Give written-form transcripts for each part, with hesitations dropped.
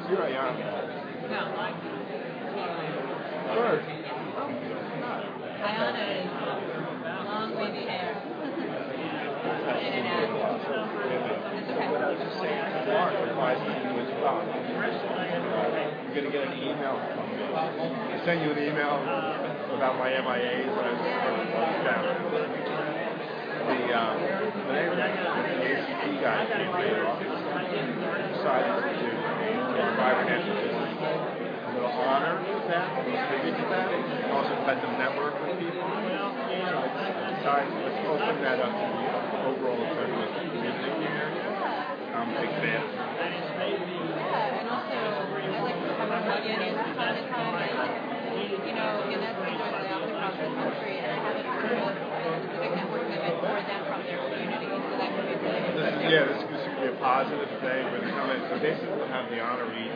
Here I am. Good. Ayana is long wavy hair. What I was just saying to Mark, advised me was you're going to get an email from me. I sent you an email about my MIAs that I was down. The ACT guy came to my office and decided to do my financial business a little honor with that, a little tribute to that, and also let them network with people. So I decided, let's open that up to the overall Central Music area. I'm a big fan. Yeah, and also I like to come on audiences from time to time. And that's enjoyable out across the country, and I haven't heard of a specific network event for them from their community, so that could be really interesting. This could be a positive thing where they come in. So basically we'll have the honorees,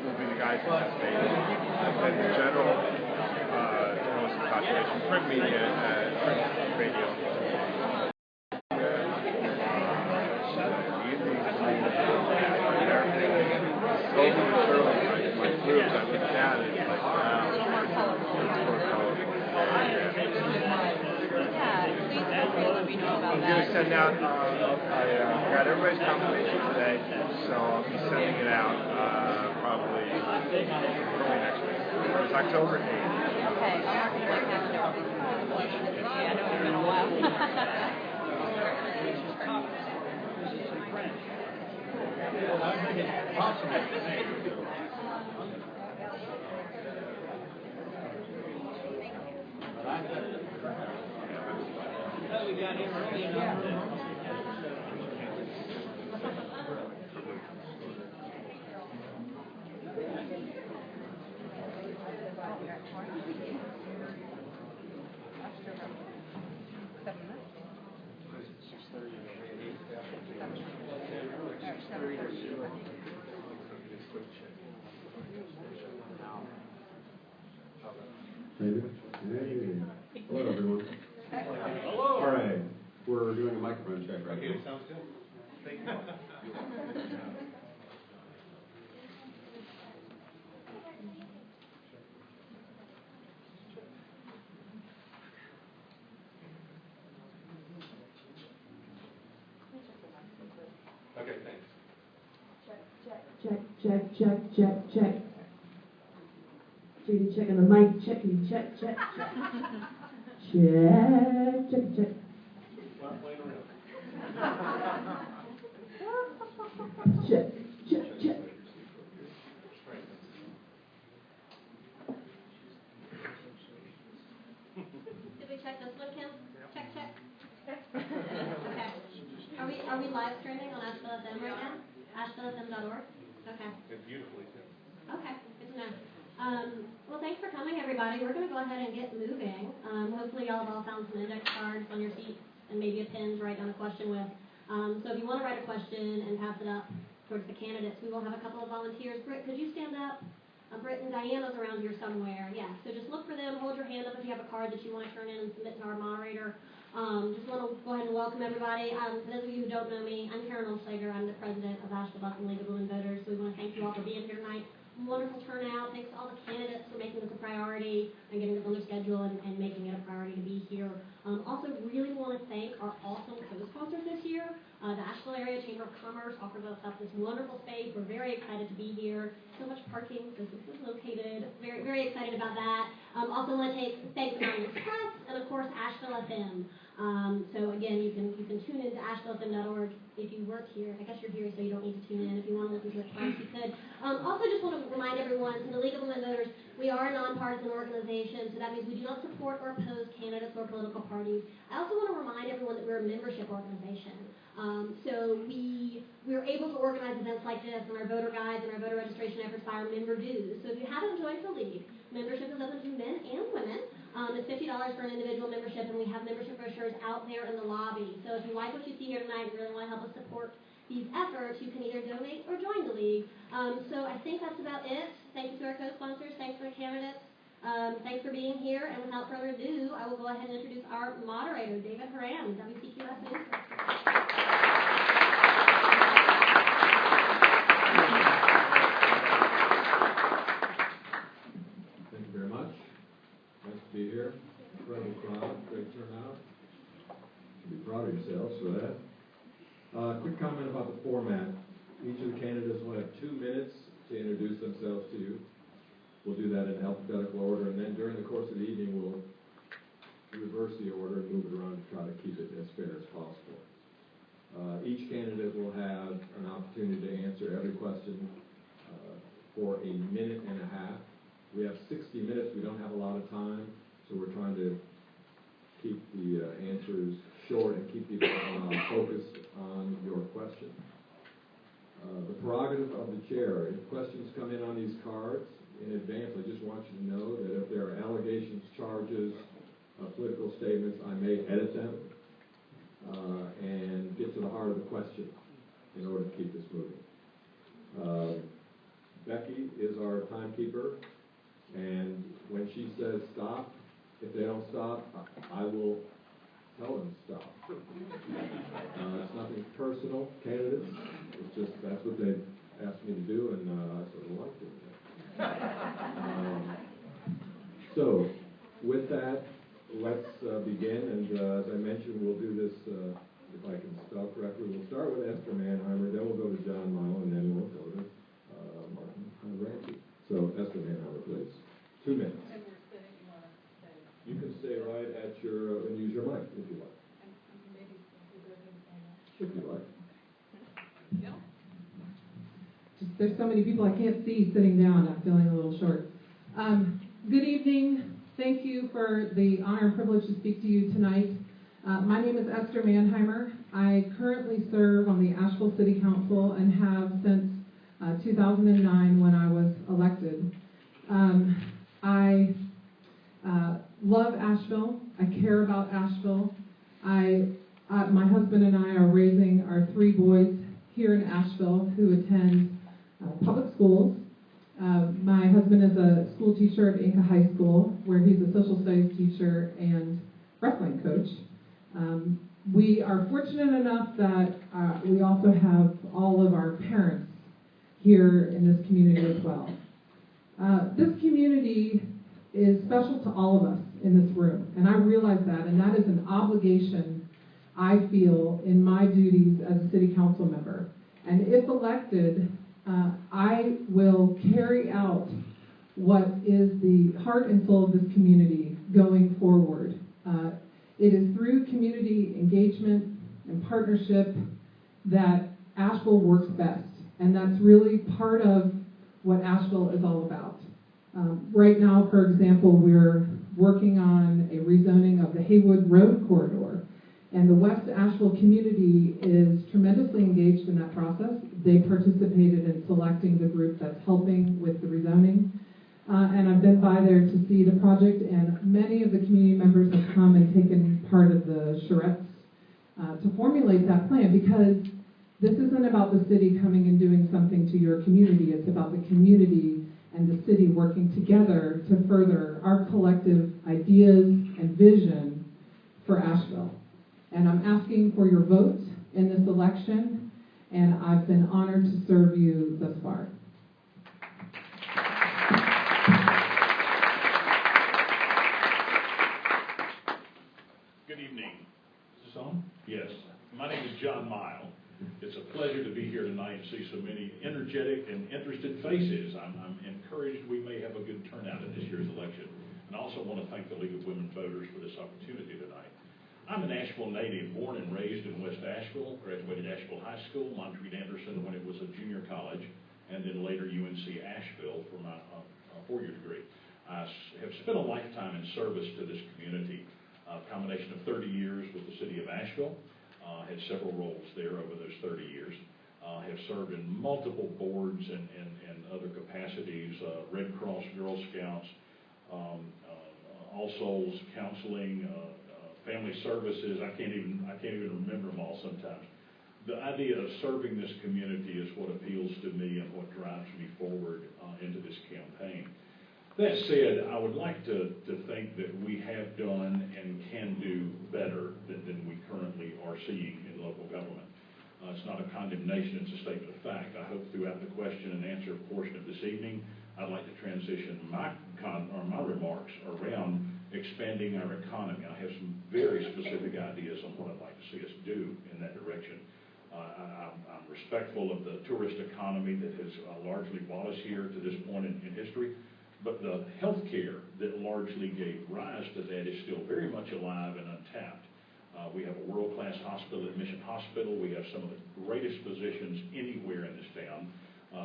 will be the guys in the state, and then the general journalistic population, print media, print radio. My groups, I looked at it, it's like, wow. A little more colorful. Yeah, please feel free to let me know about I'm that. going to send out, I got everybody's confirmation today, so I'll be sending it out probably early next week. It's October 8th. Okay, I'll mark it in my calendar. It's a pleasure to see you. I know it's been a while. Hello, everyone. Hello. All right, we're doing a microphone check right now. Sounds good. Thank you. Okay, thanks. Check. Judy checking the mic, checking, check. Check. Check. Did we check this one, Kim? Check. Okay. Are we live streaming on Asheville FM right now? AshevilleFM.org? Okay. It's beautifully too. Okay, good to know. Well, thanks for coming, everybody. We're going to go ahead and get moving. Hopefully y'all have all found some index cards on your seats and maybe a pen to write down a question with. So if you want to write a question and pass it up towards the candidates, we will have a couple of volunteers. Britt, could you stand up? Britt and Diana's around here somewhere. Yeah, so just look for them. Hold your hand up if you have a card that you want to turn in and submit to our moderator. Just want to go ahead and welcome everybody. For those of you who don't know me, I'm Karen Olschlager. I'm the president of Asheville Bucking League of Women Voters. So we want to thank you all for being here tonight. Wonderful turnout. Thanks to all the candidates for making this a priority and getting this on their schedule and making it a priority to be here. Also, really want to thank our awesome co-sponsors this year. The Asheville Area Chamber of Commerce offered us up this wonderful space. We're very excited to be here. So much parking because this is located. Very, very excited about that. Also want to thank the Mountain Press and, of course, Asheville FM. So again, you can tune in to AshevilleFM.org if you work here. I guess you're here, so you don't need to tune in. If you want to listen to it twice, you could. Also, just want to remind everyone, so the League of Women Voters, we are a nonpartisan organization, so that means we do not support or oppose candidates or political parties. I also want to remind everyone that we're a membership organization. So we're able to organize events like this and our voter guides and our voter registration efforts by our member dues. So if you haven't joined the League, membership is open to men and women. It's $50 for an individual membership, and we have membership brochures out there in the lobby. So if you like what you see here tonight and really want to help us support these efforts, you can either donate or join the League. So I think that's about it. Thank you to our co-sponsors. Thanks to the candidates. Thanks for being here. And without further ado, I will go ahead and introduce our moderator, David Horan, WCQS News. Brooks for that. Quick comment about the format. Each of the candidates will have 2 minutes to introduce themselves to you. We'll do that in alphabetical order, and then during the course of the evening, we'll reverse the order and move it around to try to keep it as fair as possible. Each candidate will have an opportunity to answer every question for a minute and a half. We have 60 minutes. We don't have a lot of time, so we're trying to keep the answers short and keep people focused on your question. The prerogative of the chair, if questions come in on these cards in advance, I just want you to know that if there are allegations, charges, political statements, I may edit them and get to the heart of the question in order to keep this moving. Becky is our timekeeper, and when she says stop, if they don't stop, I will tell them to stop. It's nothing personal, candidates. It's just that's what they asked me to do, and I sort of like doing that. So, with that, let's begin. And as I mentioned, we'll do this, if I can spell correctly, we'll start with Esther Manheimer, then we'll go to John Mile, and then we'll go to Martin Ramsey. So, Esther Manheimer, please. 2 minutes. You can stay right at your, and use your mic if you like. If you like. There's so many people I can't see sitting down. I'm feeling a little short. Good evening. Thank you for the honor and privilege to speak to you tonight. My name is Esther Manheimer. I currently serve on the Asheville City Council and have since 2009 when I was elected. I love Asheville. I care about Asheville. My husband and I are raising our 3 boys here in Asheville who attend public schools. My husband is a school teacher at Inca High School, where he's a social studies teacher and wrestling coach. We are fortunate enough that we also have all of our parents here in this community as well. This community is special to all of us in this room, and I realize that, and that is an obligation I feel in my duties as a city council member. And if elected, I will carry out what is the heart and soul of this community going forward. It is through community engagement and partnership that Asheville works best, and that's really part of what Asheville is all about. Right now, for example, we're working on a rezoning of the Haywood Road corridor, and the West Asheville community is tremendously engaged in that process. They participated in selecting the group that's helping with the rezoning, and I've been by there to see the project, and many of the community members have come and taken part of the charrettes to formulate that plan, because this isn't about the city coming and doing something to your community. It's about the community and the city working together to further our collective ideas and vision for Asheville. And I'm asking for your vote in this election, and I've been honored to serve you thus far. Good evening. Is this on? Yes. My name is John Mile. It's a pleasure to be here tonight and see so many energetic and interested faces. I'm encouraged we may have a good turnout in this year's election. And I also want to thank the League of Women Voters for this opportunity tonight. I'm an Asheville native, born and raised in West Asheville, graduated Asheville High School, Montreat Anderson when it was a junior college, and then later UNC Asheville for my 4-year degree. I have spent a lifetime in service to this community, a combination of 30 years with the city of Asheville. Had several roles there over those 30 years. Have served in multiple boards and other capacities, Red Cross, Girl Scouts, All Souls, counseling, family services. I can't even remember them all sometimes. The idea of serving this community is what appeals to me and what drives me forward into this campaign. That said, I would like to think that we have done and can do better than we currently are seeing in local government. It's not a condemnation, it's a statement of fact. I hope throughout the question and answer portion of this evening, I'd like to transition my remarks around expanding our economy. I have some very specific ideas on what I'd like to see us do in that direction. I'm respectful of the tourist economy that has largely brought us here to this point in history, but the health care that largely gave rise to that is still very much alive and untapped. We have a world-class hospital at Mission Hospital. We have some of the greatest physicians anywhere in this town.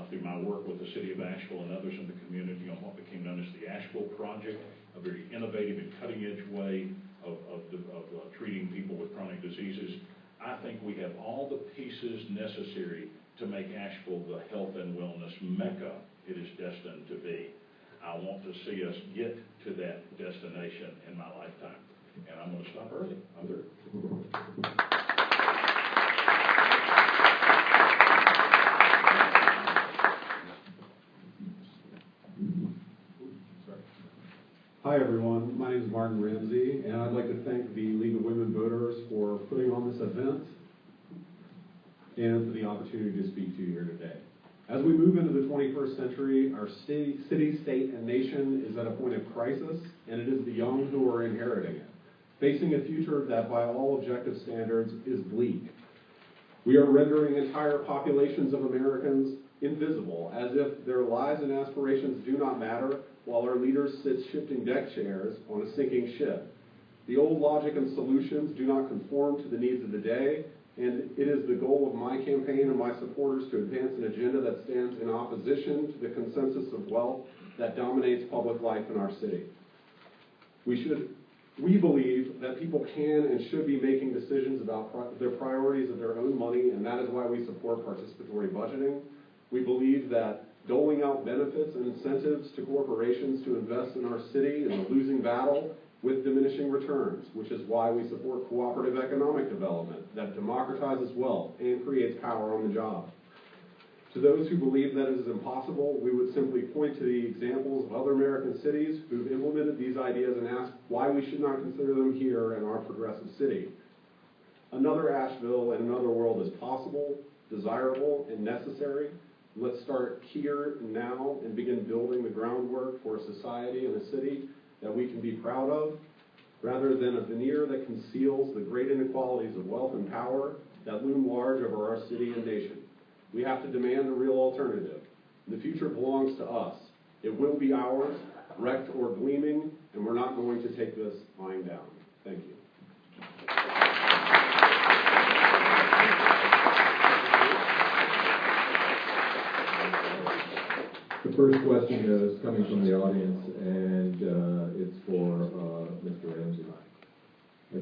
Through my work with the city of Asheville and others in the community on what became known as the Asheville Project, a very innovative and cutting-edge way of treating people with chronic diseases. I think we have all the pieces necessary to make Asheville the health and wellness mecca it is destined to be. I want to see us get to that destination in my lifetime. And I'm going to stop early. I'm through. Hi everyone, my name is Martin Ramsey, and I'd like to thank the League of Women Voters for putting on this event and for the opportunity to speak to you here today. As we move into the 21st century, our city, state, and nation is at a point of crisis, and it is the young who are inheriting it, facing a future that by all objective standards is bleak. We are rendering entire populations of Americans invisible, as if their lives and aspirations do not matter, while our leaders sit shifting deck chairs on a sinking ship. The old logic and solutions do not conform to the needs of the day, and it is the goal of my campaign and my supporters to advance an agenda that stands in opposition to the consensus of wealth that dominates public life in our city. We believe that people can and should be making decisions about their priorities of their own money, and that is why we support participatory budgeting. We believe that doling out benefits and incentives to corporations to invest in our city is a losing battle with diminishing returns, which is why we support cooperative economic development that democratizes wealth and creates power on the job. To those who believe that it is impossible, we would simply point to the examples of other American cities who've implemented these ideas and ask why we should not consider them here in our progressive city. Another Asheville and another world is possible, desirable, and necessary. Let's start here and now and begin building the groundwork for a society and a city that we can be proud of, rather than a veneer that conceals the great inequalities of wealth and power that loom large over our city and nation. We have to demand a real alternative. The future belongs to us. It will be ours, wrecked or gleaming, and we're not going to take this lying down. Thank you. The first question is coming from the audience, and it's for Mr. Ramsey.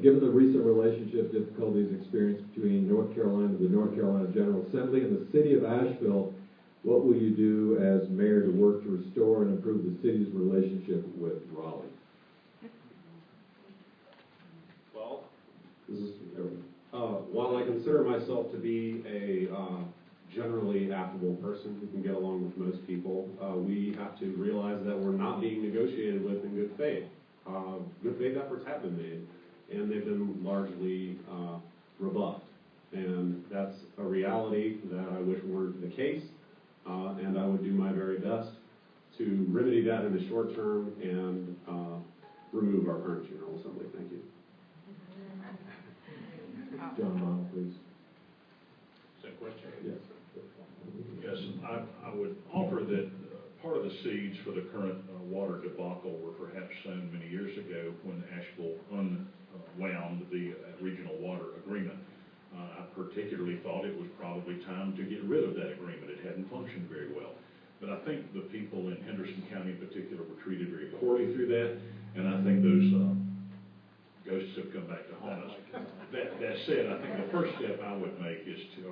Given the recent relationship difficulties experienced between North Carolina, the North Carolina General Assembly, and the city of Asheville, what will you do as mayor to work to restore and improve the city's relationship with Raleigh? Well, while I consider myself to be a generally affable person who can get along with most people, we have to realize that we're not being negotiated with in good faith. Good faith efforts have been made, and they've been largely rebuffed. And that's a reality that I wish weren't the case, and I would do my very best to remedy that in the short term and remove our current General Assembly. Thank you. John Mile, please. Is that a question? Yes. Yes, I would offer that part of the seeds for the current water debacle were perhaps sown many years ago when Asheville unwound the regional water agreement. I particularly thought it was probably time to get rid of that agreement. It hadn't functioned very well. But I think the people in Henderson County in particular were treated very poorly through that, and I think those ghosts have come back to haunt us. That said, I think the first step I would make is to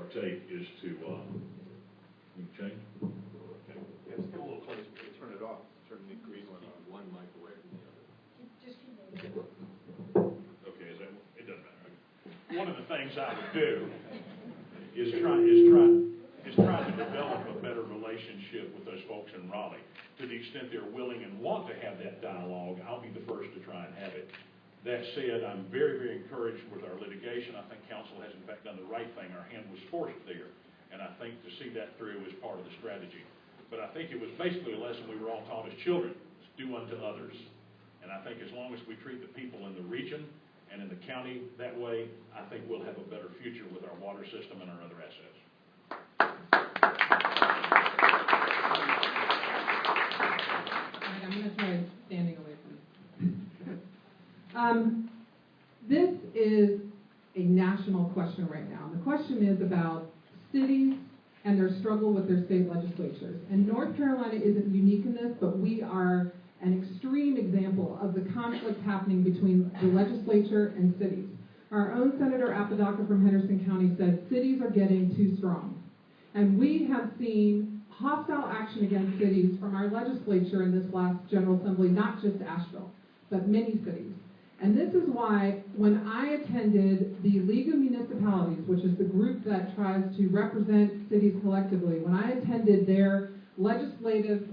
you change? Okay. Yeah, just get a little closer. Turn it off. Turn the green one on. One mic away from the other. Okay, it doesn't matter. One of the things I would do is try to develop a better relationship with those folks in Raleigh. To the extent they're willing and want to have that dialogue, I'll be the first to try and have it. That said, I'm very, very encouraged with our litigation. I think council has in fact done the right thing. Our hand was forced there. And I think to see that through is part of the strategy. But I think it was basically a lesson we were all taught as children: do unto others And I think as long as we treat the people in the region and in the county that way, I think we'll have a better future with our water system and our other assets. All right, I'm going to try standing away from you. This is a national question right now. The question is about cities and their struggle with their state legislatures. And North Carolina isn't unique in this, but we are an extreme example of the conflict happening between the legislature and cities. Our own Senator Apodaca from Henderson County said cities are getting too strong. And we have seen hostile action against cities from our legislature in this last General Assembly, not just Asheville, but many cities. And this is why when I attended the League of Municipalities, which is the group that tries to represent cities collectively, when I attended their legislative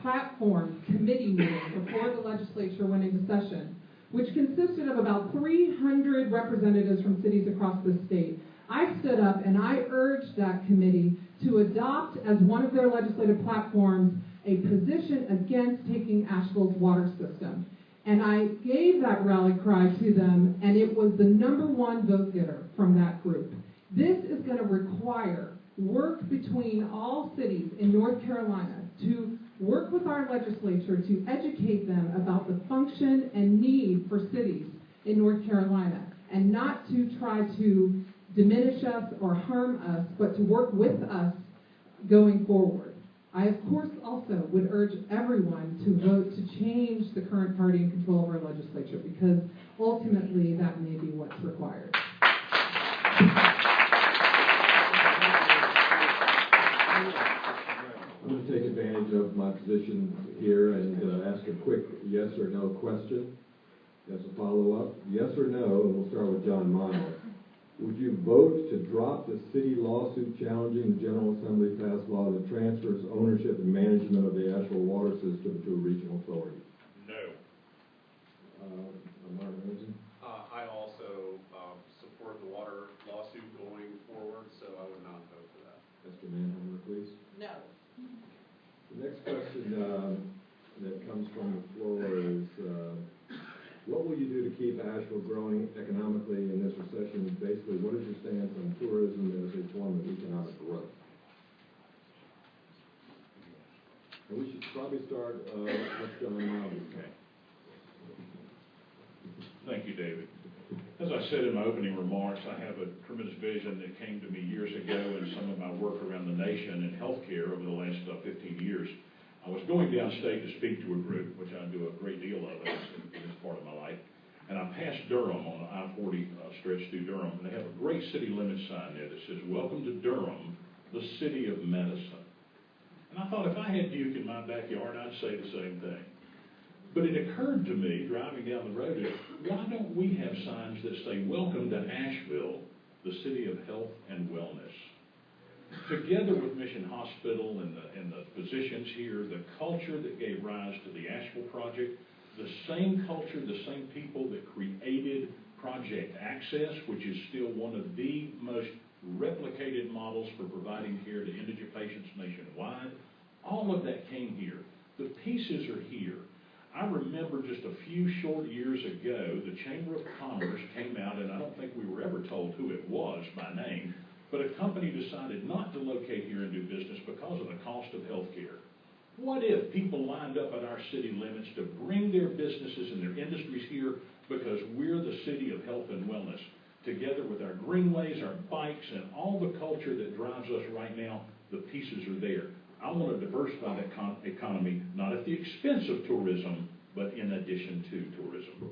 platform committee meeting before the legislature went into session, which consisted of about 300 representatives from cities across the state, I stood up and I urged that committee to adopt as one of their legislative platforms a position against taking Asheville's water system. And I gave that rally cry to them, and it was the #1 vote getter from that group. This is going to require work between all cities in North Carolina to work with our legislature to educate them about the function and need for cities in North Carolina, and not to try to diminish us or harm us, but to work with us going forward. I, of course, also would urge everyone to vote to change the current party in control of our legislature, because ultimately that may be what's required. I'm going to take advantage of my position here and ask a quick yes or no question as a follow-up. Yes or no, and we'll start with John Miles. Would you vote to drop the city lawsuit challenging the General Assembly passed law that transfers ownership and management of the Asheville water system to a regional authority? No. Martin Rosen? I also support the water lawsuit going forward, so I would not vote for that. Esther Manheimer, please. No. The next question that comes from the floor is, what will you do to keep Asheville growing economically in this recession? Basically, what is your stance on tourism as a form of economic growth? And we should probably start with John Miles. Okay. Thank you, David. As I said in my opening remarks, I have a tremendous vision that came to me years ago in some of my work around the nation in healthcare over the last 15 years. I was going downstate to speak to a group, which I do a great deal of in this part of my life, and I passed Durham on the I-40 stretch through Durham, and they have a great city limits sign there that says, "Welcome to Durham, the city of medicine." And I thought if I had Duke in my backyard, I'd say the same thing. But it occurred to me, driving down the road, why don't we have signs that say, "Welcome to Asheville, the city of health and wellness"? Together with Mission Hospital and the physicians here, the culture that gave rise to the Asheville Project, the same culture, the same people that created Project Access, which is still one of the most replicated models for providing care to indigent patients nationwide, all of that came here. The pieces are here. I remember just a few short years ago, the Chamber of Commerce came out, and I don't think we were ever told who it was by name, but a company decided not to locate here and do business because of the cost of health care. What if people lined up at our city limits to bring their businesses and their industries here because we're the city of health and wellness? Together with our greenways, our bikes, and all the culture that drives us right now, the pieces are there. I want to diversify that economy, not at the expense of tourism, but in addition to tourism.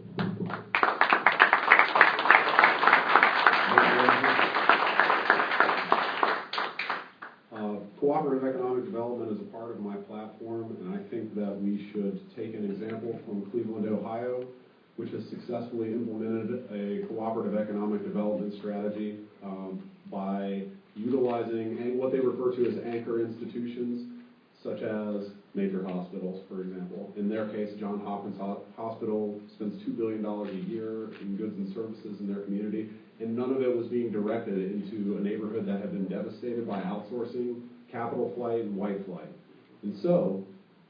Cooperative economic development is a part of my platform, and I think that we should take an example from Cleveland, Ohio, which has successfully implemented a cooperative economic development strategy by utilizing what they refer to as anchor institutions, such as major hospitals, for example. In their case, Johns Hopkins Hospital spends $2 billion a year in goods and services in their community, and none of it was being directed into a neighborhood that had been devastated by outsourcing, capital flight, and white flight. And so,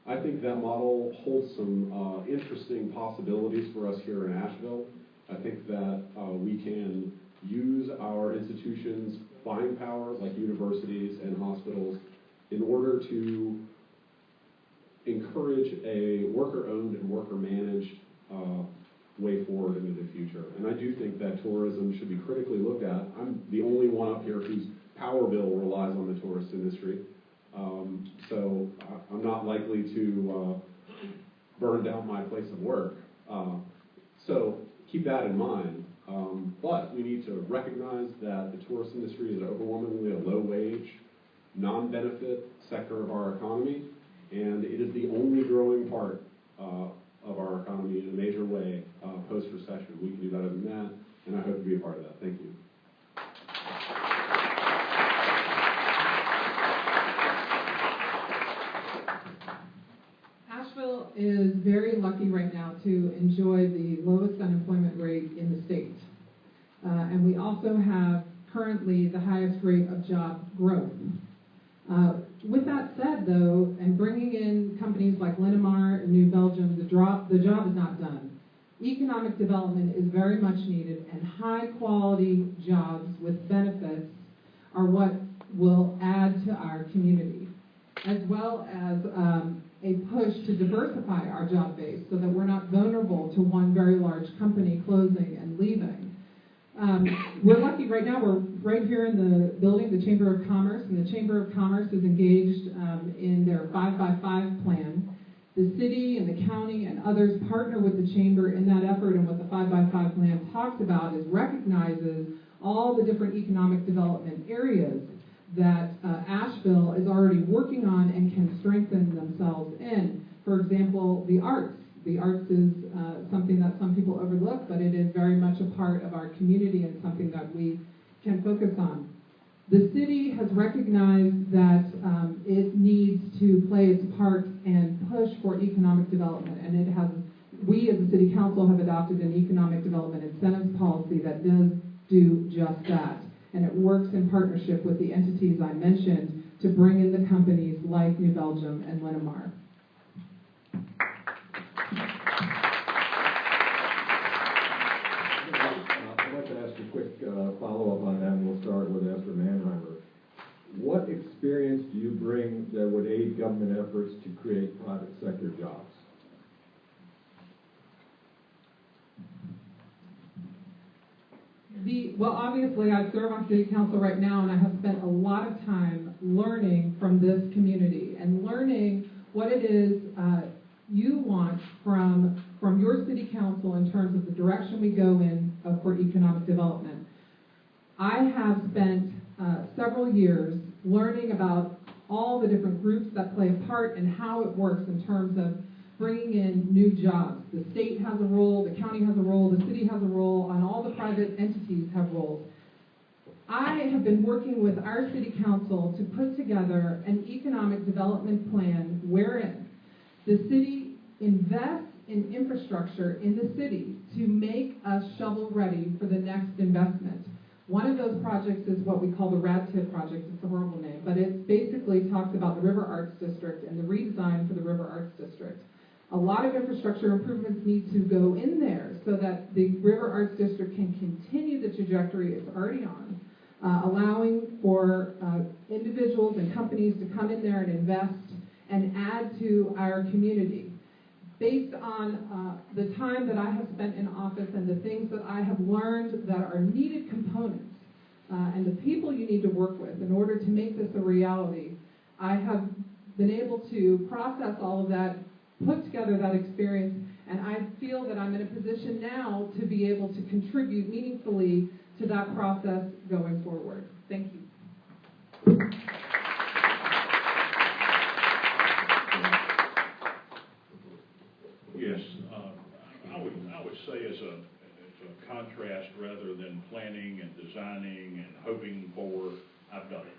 I think that model holds some interesting possibilities for us here in Asheville. I think that we can use our institutions' buying power, like universities and hospitals, in order to encourage a worker-owned and worker-managed way forward into the future. And I do think that tourism should be critically looked at. I'm the only one up here whose power bill relies on the tourist industry. So I'm not likely to burn down my place of work. So keep that in mind. But we need to recognize that the tourist industry is overwhelmingly a low-wage, non-benefit sector of our economy, and it is the only growing part of our economy in a major way post-recession. We can do better than that, and I hope to be a part of that. Thank you. Asheville is very lucky right now to enjoy the lowest unemployment rate in the state. And we also have currently the highest rate of job growth. With that said, though, and bringing in companies like Linamar and New Belgium, the job is not done. Economic development is very much needed, and high-quality jobs with benefits are what will add to our community, as well as a push to diversify our job base so that we're not vulnerable to one very large company closing and leaving. We're lucky right now, we're right here in the building, the Chamber of Commerce, and the Chamber of Commerce is engaged in their 5x5 plan. The city and the county and others partner with the Chamber in that effort, and what the 5x5 plan talks about is recognizes all the different economic development areas that Asheville is already working on and can strengthen themselves in. For example, the arts. The arts is something that some people overlook, but it is very much a part of our community and something that we can focus on. The city has recognized that it needs to play its part and push for economic development, and it has. We as the City Council have adopted an economic development incentives policy that does do just that, and it works in partnership with the entities I mentioned to bring in the companies like New Belgium and Linamar. I'd like to ask a quick follow-up on that, and we'll start with Esther Manheimer. What experience do you bring that would aid government efforts to create private sector jobs? Well, obviously, I serve on City Council right now, and I have spent a lot of time learning from this community and learning what it is you want from your City Council in terms of the direction we go in for economic development. I have spent several years learning about all the different groups that play a part and how it works in terms of bringing in new jobs. The state has a role, the county has a role, the city has a role, and all the private entities have roles. I have been working with our City Council to put together an economic development plan wherein the city invests in infrastructure in the city to make us shovel-ready for the next investment. One of those projects is what we call the RADTIP project. It's a horrible name, but it basically talks about the River Arts District and the redesign for the River Arts District. A lot of infrastructure improvements need to go in there so that the River Arts District can continue the trajectory it's already on, allowing for individuals and companies to come in there and invest and add to our community. Based on the time that I have spent in office and the things that I have learned that are needed components and the people you need to work with in order to make this a reality, I have been able to process all of that, put together that experience, and I feel that I'm in a position now to be able to contribute meaningfully to that process going forward. Thank you. Yes, I would say as a contrast, rather than planning and designing and hoping for, I've done it.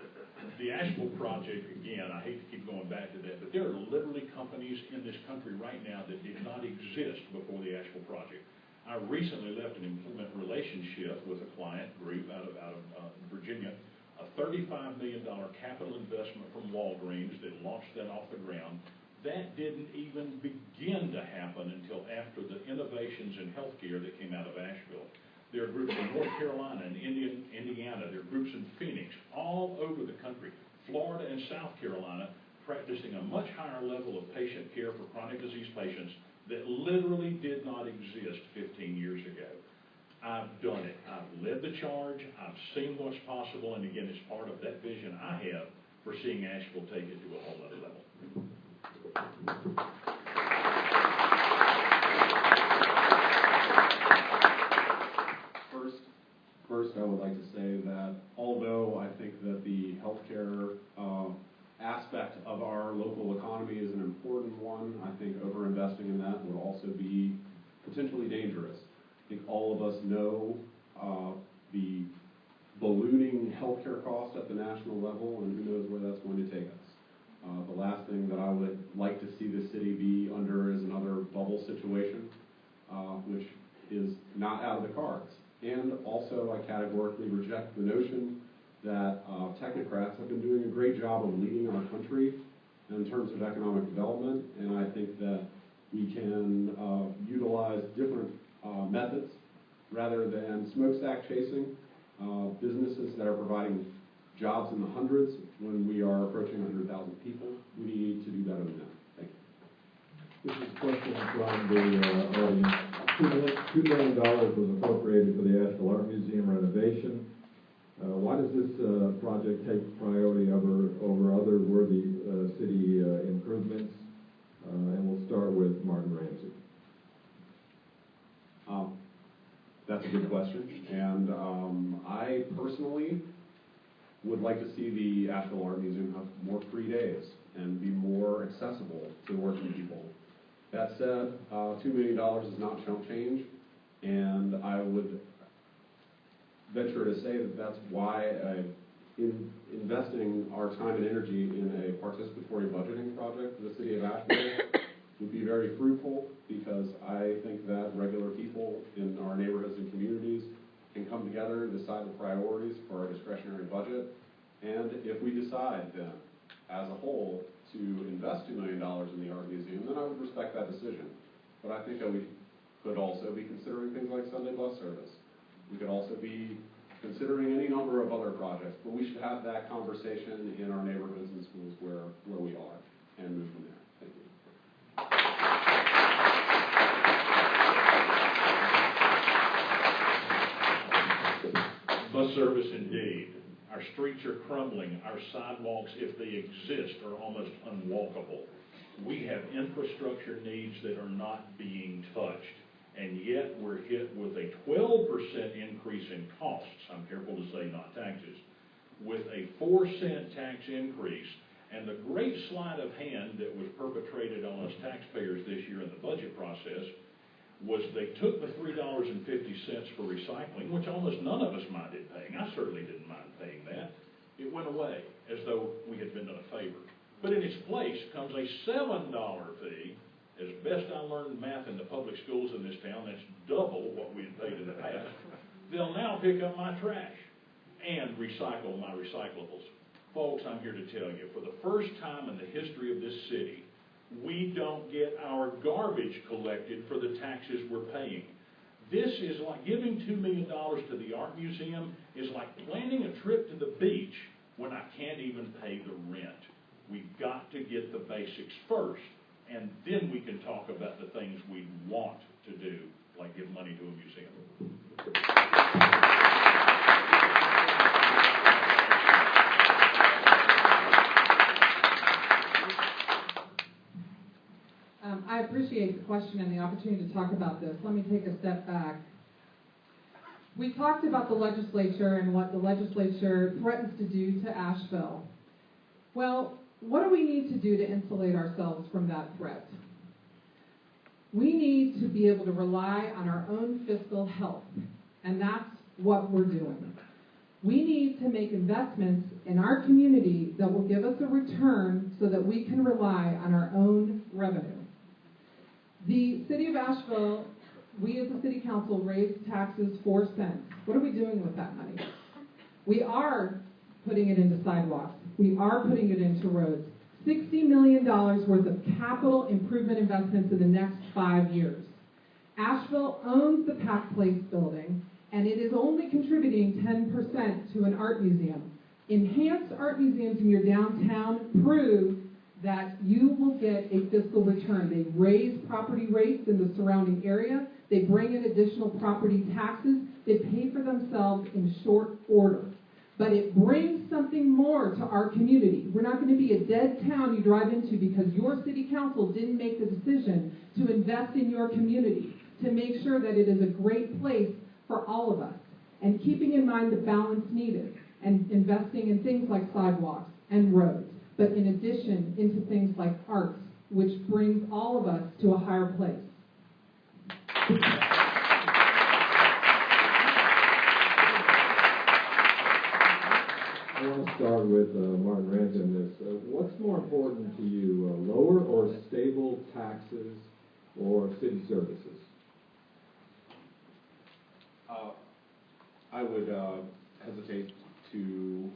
The Asheville project, again, I hate to keep going back to that, but there are literally companies in this country right now that did not exist before the Asheville project. I recently left an employment relationship with a client group out of Virginia, a $35 million capital investment from Walgreens that launched that off the ground. That didn't even begin to happen until after the innovations in healthcare that came out of Asheville. There are groups in North Carolina and Indiana. There are groups in Phoenix, all over the country, Florida and South Carolina, practicing a much higher level of patient care for chronic disease patients that literally did not exist 15 years ago. I've done it. I've led the charge. I've seen what's possible, and again, it's part of that vision I have for seeing Asheville take it to a whole other level. First, I would like to say that although I think that the healthcare aspect of our local economy is an important one, I think overinvesting in that would also be potentially dangerous. I think all of us know the ballooning healthcare cost at the national level, and who knows where that's going to take us. The last thing that I would like to see the city be under is another bubble situation, which is not out of the cards. And also, I categorically reject the notion that technocrats have been doing a great job of leading our country in terms of economic development, and I think that we can utilize different methods rather than smokestack chasing businesses that are providing jobs in the hundreds when we are approaching 100,000 people. We need to do better than that. Thank you. This is a question from the audience. $2 million was appropriated for the Asheville Art Museum renovation. Why does this project take priority over other worthy city improvements? And we'll start with Martin Ramsey. That's a good question, and I personally would like to see the Asheville Art Museum have more free days and be more accessible to working people. That said, $2 million is not chump change, and I would venture to say that that's why investing our time and energy in a participatory budgeting project for the city of Asheville would be very fruitful, because I think that regular people in our neighborhoods and communities can come together and decide the priorities for our discretionary budget. And if we decide then, as a whole, to invest $2 million in the art museum, then I would respect that decision. But I think that we could also be considering things like Sunday bus service. We could also be considering any number of other projects, but we should have that conversation in our neighborhoods and schools where we are, and move from there. Thank you. Bus service indeed. Our streets are crumbling. Our sidewalks, if they exist, are almost unwalkable. We have infrastructure needs that are not being touched, and yet we're hit with a 12% increase in costs. I'm careful to say not taxes. With a 4-cent tax increase, and the great sleight of hand that was perpetrated on us taxpayers this year in the budget process was they took the $3.50 for recycling, which almost none of us minded paying. I certainly didn't mind paying that. It went away as though we had been done a favor. But in its place comes a $7 fee. As best I learned math in the public schools in this town, that's double what we had paid in the past. They'll now pick up my trash and recycle my recyclables. Folks, I'm here to tell you, for the first time in the history of this city, we don't get our garbage collected for the taxes we're paying. This is like giving $2 million to the art museum is like planning a trip to the beach when I can't even pay the rent. We've got to get the basics first, and then we can talk about the things we want to do, like give money to a museum. I appreciate the question and the opportunity to talk about this. Let me take a step back. We talked about the legislature and what the legislature threatens to do to Asheville. Well, what do we need to do to insulate ourselves from that threat? We need to be able to rely on our own fiscal health, and that's what we're doing. We need to make investments in our community that will give us a return so that we can rely on our own revenue. The city of Asheville, we as a city council raised taxes 4 cents. What are we doing with that money? We are putting it into sidewalks. We are putting it into roads. $60 million worth of capital improvement investments in the next 5 years. Asheville owns the Pack Place building, and it is only contributing 10% to an art museum. Enhanced art museums in your downtown prove that you will get a fiscal return. They raise property rates in the surrounding area. They bring in additional property taxes. They pay for themselves in short order. But it brings something more to our community. We're not going to be a dead town you drive into because your city council didn't make the decision to invest in your community, to make sure that it is a great place for all of us, and keeping in mind the balance needed, and investing in things like sidewalks and roads, but in addition into things like arts, which brings all of us to a higher place. I want to start with Martin Rand in this. What's more important to you, lower or stable taxes or city services? I would hesitate to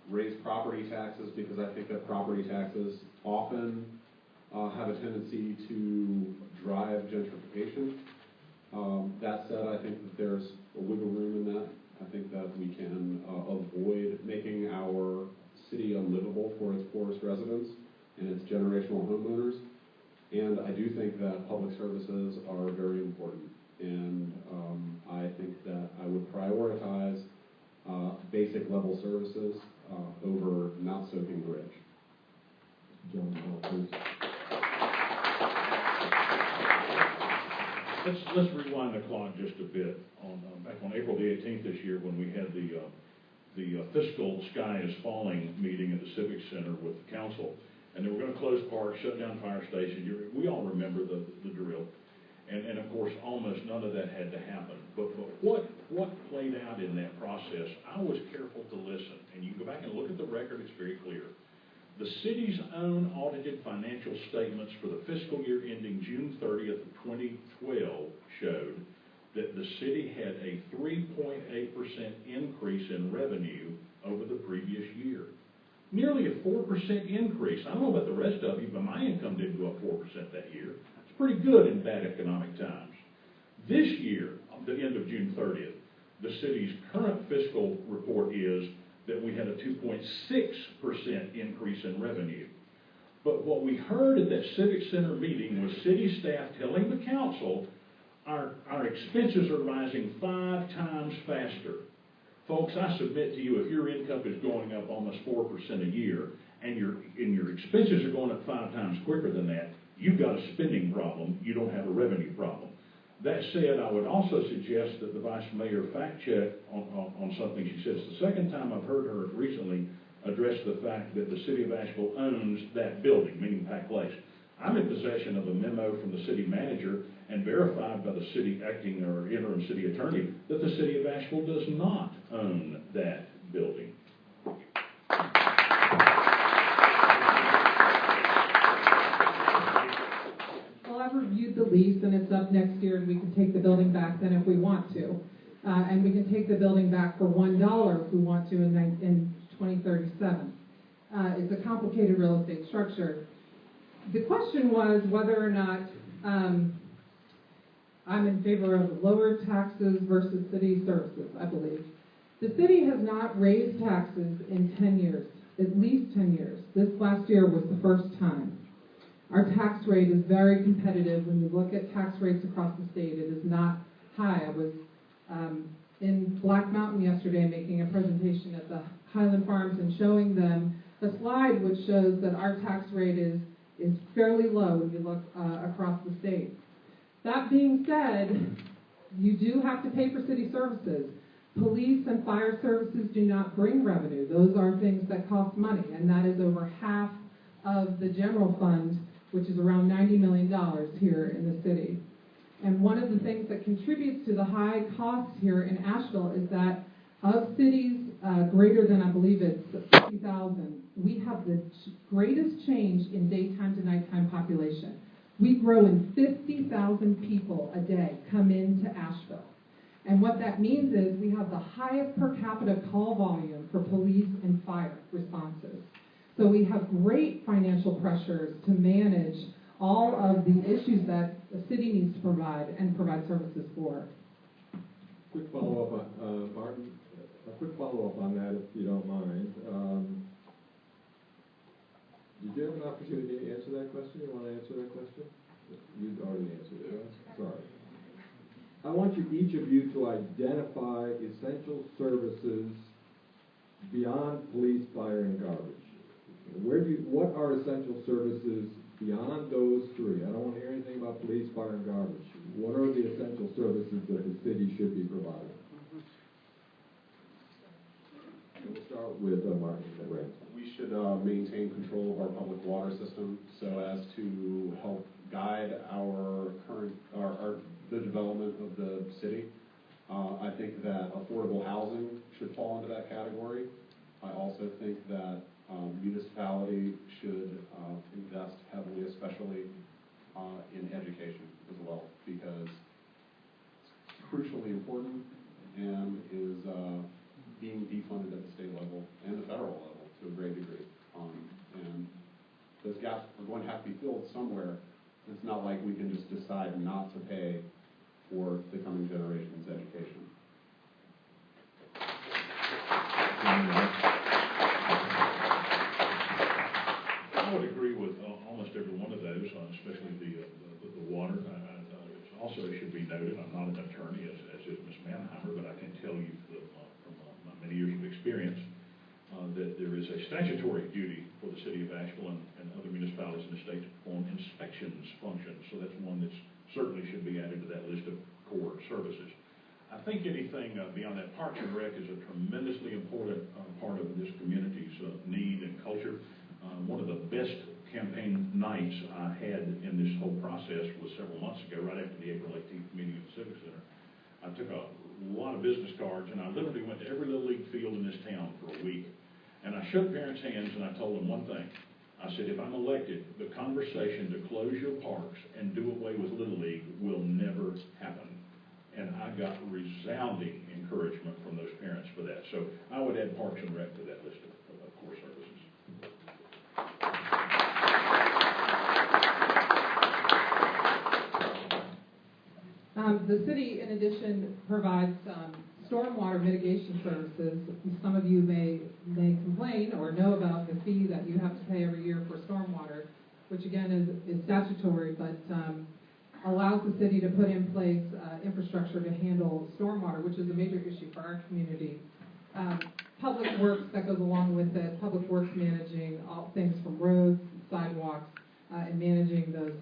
raise property taxes because I think that property taxes often have a tendency to drive gentrification. That said, I think that there's a wiggle room in that. I think that we can avoid making our city unlivable for its poorest residents and its generational homeowners. And I do think that public services are very important. And I think that I would prioritize basic level services over not soaking the rich. John, please. Let's rewind the clock just a bit. Back on April the 18th this year, when we had the fiscal Sky is Falling meeting at the Civic Center with the council, and they were going to close parks, shut down fire stations. We all remember the drill. And of course, almost none of that had to happen. But what played out in that process, I was careful to listen. And you go back and look at the record, it's very clear. The city's own audited financial statements for the fiscal year ending June 30th of 2012 showed that the city had a 3.8% increase in revenue over the previous year. Nearly a 4% increase. I don't know about the rest of you, but my income didn't go up 4% that year. It's pretty good in bad economic times. This year, the end of June 30th, the city's current fiscal report is that we had a 2.6% increase in revenue. But what we heard at that Civic Center meeting was city staff telling the council our expenses are rising 5 times faster. Folks, I submit to you, if your income is going up almost 4% a year and your expenses are going up 5 times quicker than that, you've got a spending problem, you don't have a revenue problem. That said, I would also suggest that the Vice Mayor fact check on something she said. It's the second time I've heard her recently address the fact that the city of Asheville owns that building, meaning Pack Place. I'm in possession of a memo from the city manager and verified by the city acting or interim city attorney that the city of Asheville does not own that building. I've reviewed the lease, and it's up next year, and we can take the building back then if we want to. And we can take the building back for $1 if we want to in 2037. It's a complicated real estate structure. The question was whether or not I'm in favor of lower taxes versus city services, I believe. The city has not raised taxes in 10 years, at least 10 years. This last year was the first time. Our tax rate is very competitive. When you look at tax rates across the state, it is not high. I was in Black Mountain yesterday making a presentation at the Highland Farms and showing them a slide which shows that our tax rate is fairly low when you look across the state. That being said, you do have to pay for city services. Police and fire services do not bring revenue. Those are things that cost money, and that is over half of the general fund, which is around $90 million here in the city. And one of the things that contributes to the high costs here in Asheville is that of cities greater than, I believe it's 50,000, we have the greatest change in daytime to nighttime population. We grow in 50,000 people a day come into Asheville. And what that means is we have the highest per capita call volume for police and fire responses. So we have great financial pressures to manage all of the issues that the city needs to provide and provide services for. Quick follow-up, Martin, a quick follow-up on that, if you don't mind. Did you have an opportunity to answer that question? You want to answer that question? You'd already answered it. Sorry. I want each of you to identify essential services beyond police, fire, and garbage. What are essential services beyond those three? I don't want to hear anything about police, fire, and garbage. What are the essential services that the city should be providing? And we'll start with Martin and Rand. We should maintain control of our public water system so as to help guide our the development of the city. I think that affordable housing should fall into that category. I also think that municipality should invest heavily, especially in education as well, because it's crucially important and is being defunded at the state level and the federal level to a great degree. And those gaps are going to have to be filled somewhere. It's not like we can just decide not to pay for the coming generation's education. I would agree with almost every one of those, especially the water. Also, it should be noted, I'm not an attorney, as is Ms. Manheimer, but I can tell you from my many years of experience that there is a statutory duty for the city of Asheville and other municipalities in the state to perform inspections functions. So that's one that certainly should be added to that list of core services. I think anything beyond that, Parks and Rec is a tremendously important part of this community's need and culture. One of the best campaign nights I had in this whole process was several months ago, right after the April 18th meeting at the Civic Center. I took a lot of business cards, and I literally went to every Little League field in this town for a week. And I shook parents' hands, and I told them one thing. I said, if I'm elected, the conversation to close your parks and do away with Little League will never happen. And I got resounding encouragement from those parents for that. So I would add Parks and Rec to that list of core services. The city, in addition, provides stormwater mitigation services. Some of you may complain or know about the fee that you have to pay every year for stormwater, which again is statutory, but allows the city to put in place infrastructure to handle stormwater, which is a major issue for our community. Public works that goes along with it, public works managing all things from roads, sidewalks, and managing those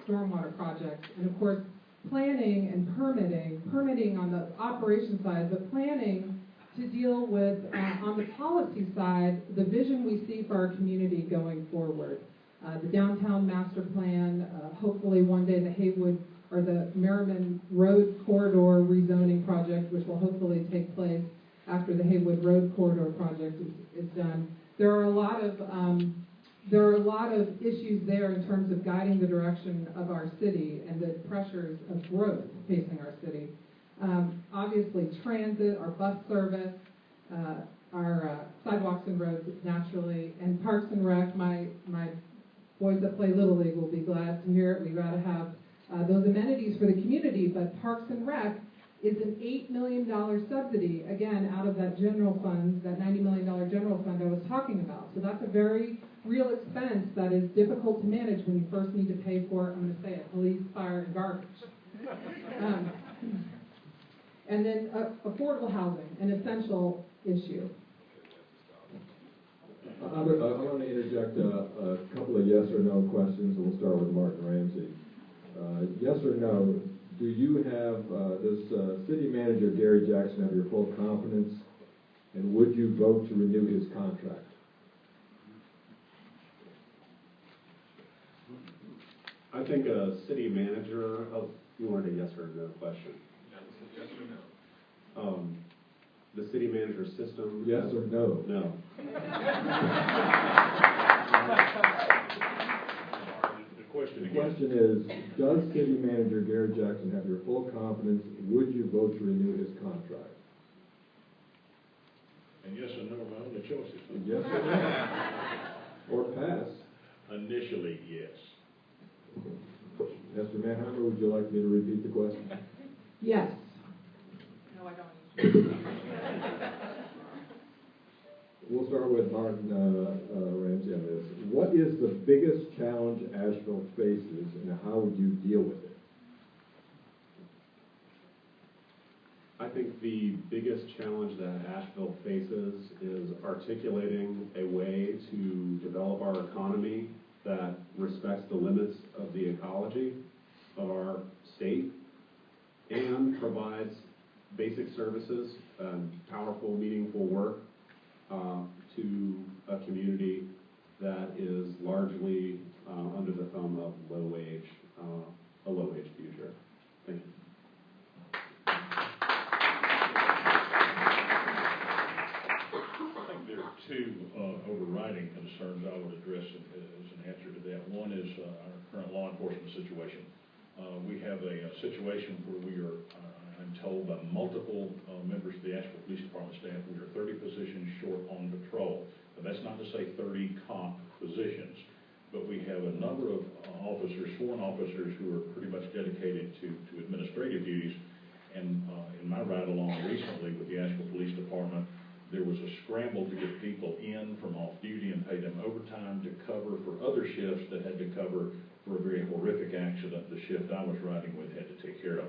stormwater projects. And of course, planning and permitting on the operation side, but planning to deal with, on the policy side, the vision we see for our community going forward. The downtown master plan, hopefully one day the Haywood or the Merriman Road Corridor rezoning project, which will hopefully take place after the Haywood Road Corridor project is done. There are a lot of issues there in terms of guiding the direction of our city and the pressures of growth facing our city. Obviously, transit, our bus service, our sidewalks and roads naturally, and Parks and Rec. My boys that play Little League will be glad to hear it. We got to have those amenities for the community, but Parks and Rec is an $8 million subsidy, again, out of that general fund, that $90 million general fund I was talking about. So that's a very real expense that is difficult to manage when you first need to pay for, I'm going to say it, police, fire, and garbage. And then affordable housing, an essential issue. I want to interject a couple of yes or no questions, and we'll start with Martin Ramsey. Yes or no, does City Manager Gary Jackson have your full confidence, and would you vote to renew his contract? I think a city manager, you wanted a yes or no question? Yes or no. The city manager system. Yes or no? No. The question is, does City Manager Gary Jackson have your full confidence? Would you vote to renew his contract? And yes and no are my only choices. Yes or no? Or pass. Initially, yes. Mr. Manheimer, would you like me to repeat the question? Yes. No, I don't. We'll start with Martin Ramsey on this. What is the biggest challenge Asheville faces, and how would you deal with it? I think the biggest challenge that Asheville faces is articulating a way to develop our economy that respects the limits of the ecology of our state and provides basic services and powerful, meaningful work to a community that is largely under the thumb of a low-wage future. Thank you. I think there are two overriding concerns I would address as an answer to that. One is our current law enforcement situation. We have a situation where we are, I'm told by multiple members of the Asheville Police Department staff, we are 30 positions short on patrol. Now, that's not to say 30 cop positions, but we have a number of officers, sworn officers, who are pretty much dedicated to administrative duties. And in my ride-along recently with the Asheville Police Department, there was a scramble to get people in from off duty and pay them overtime to cover for other shifts that had to cover for a very horrific accident the shift I was riding with had to take care of.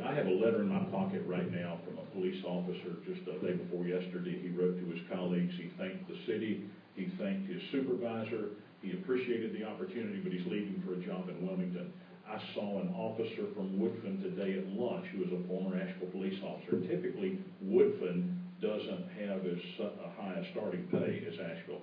I have a letter in my pocket right now from a police officer just the day before yesterday. He wrote to his colleagues. He thanked the city. He thanked his supervisor. He appreciated the opportunity, but he's leaving for a job in Wilmington. I saw an officer from Woodfin today at lunch who is a former Asheville police officer. Typically, Woodfin doesn't have as high a starting pay as Asheville.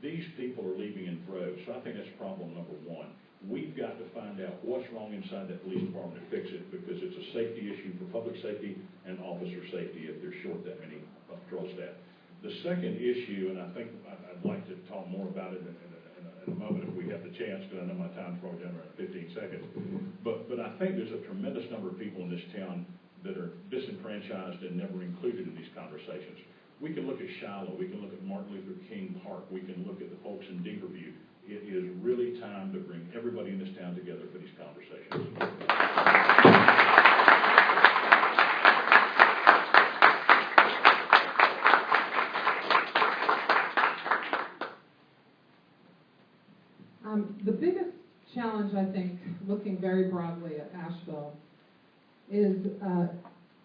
These people are leaving in droves, so I think that's problem number one. We've got to find out what's wrong inside that police department to fix it, because it's a safety issue for public safety and officer safety if they're short that many patrol staff. The second issue, and I think I'd like to talk more about it in a moment if we have the chance, because I know my time's probably down around 15 seconds, but I think there's a tremendous number of people in this town that are disenfranchised and never included in these conversations. We can look at Shiloh, we can look at Martin Luther King Park, we can look at the folks in Deaverview. It is really time to bring everybody in this town together for these conversations. The biggest challenge, I think, looking very broadly at Asheville, is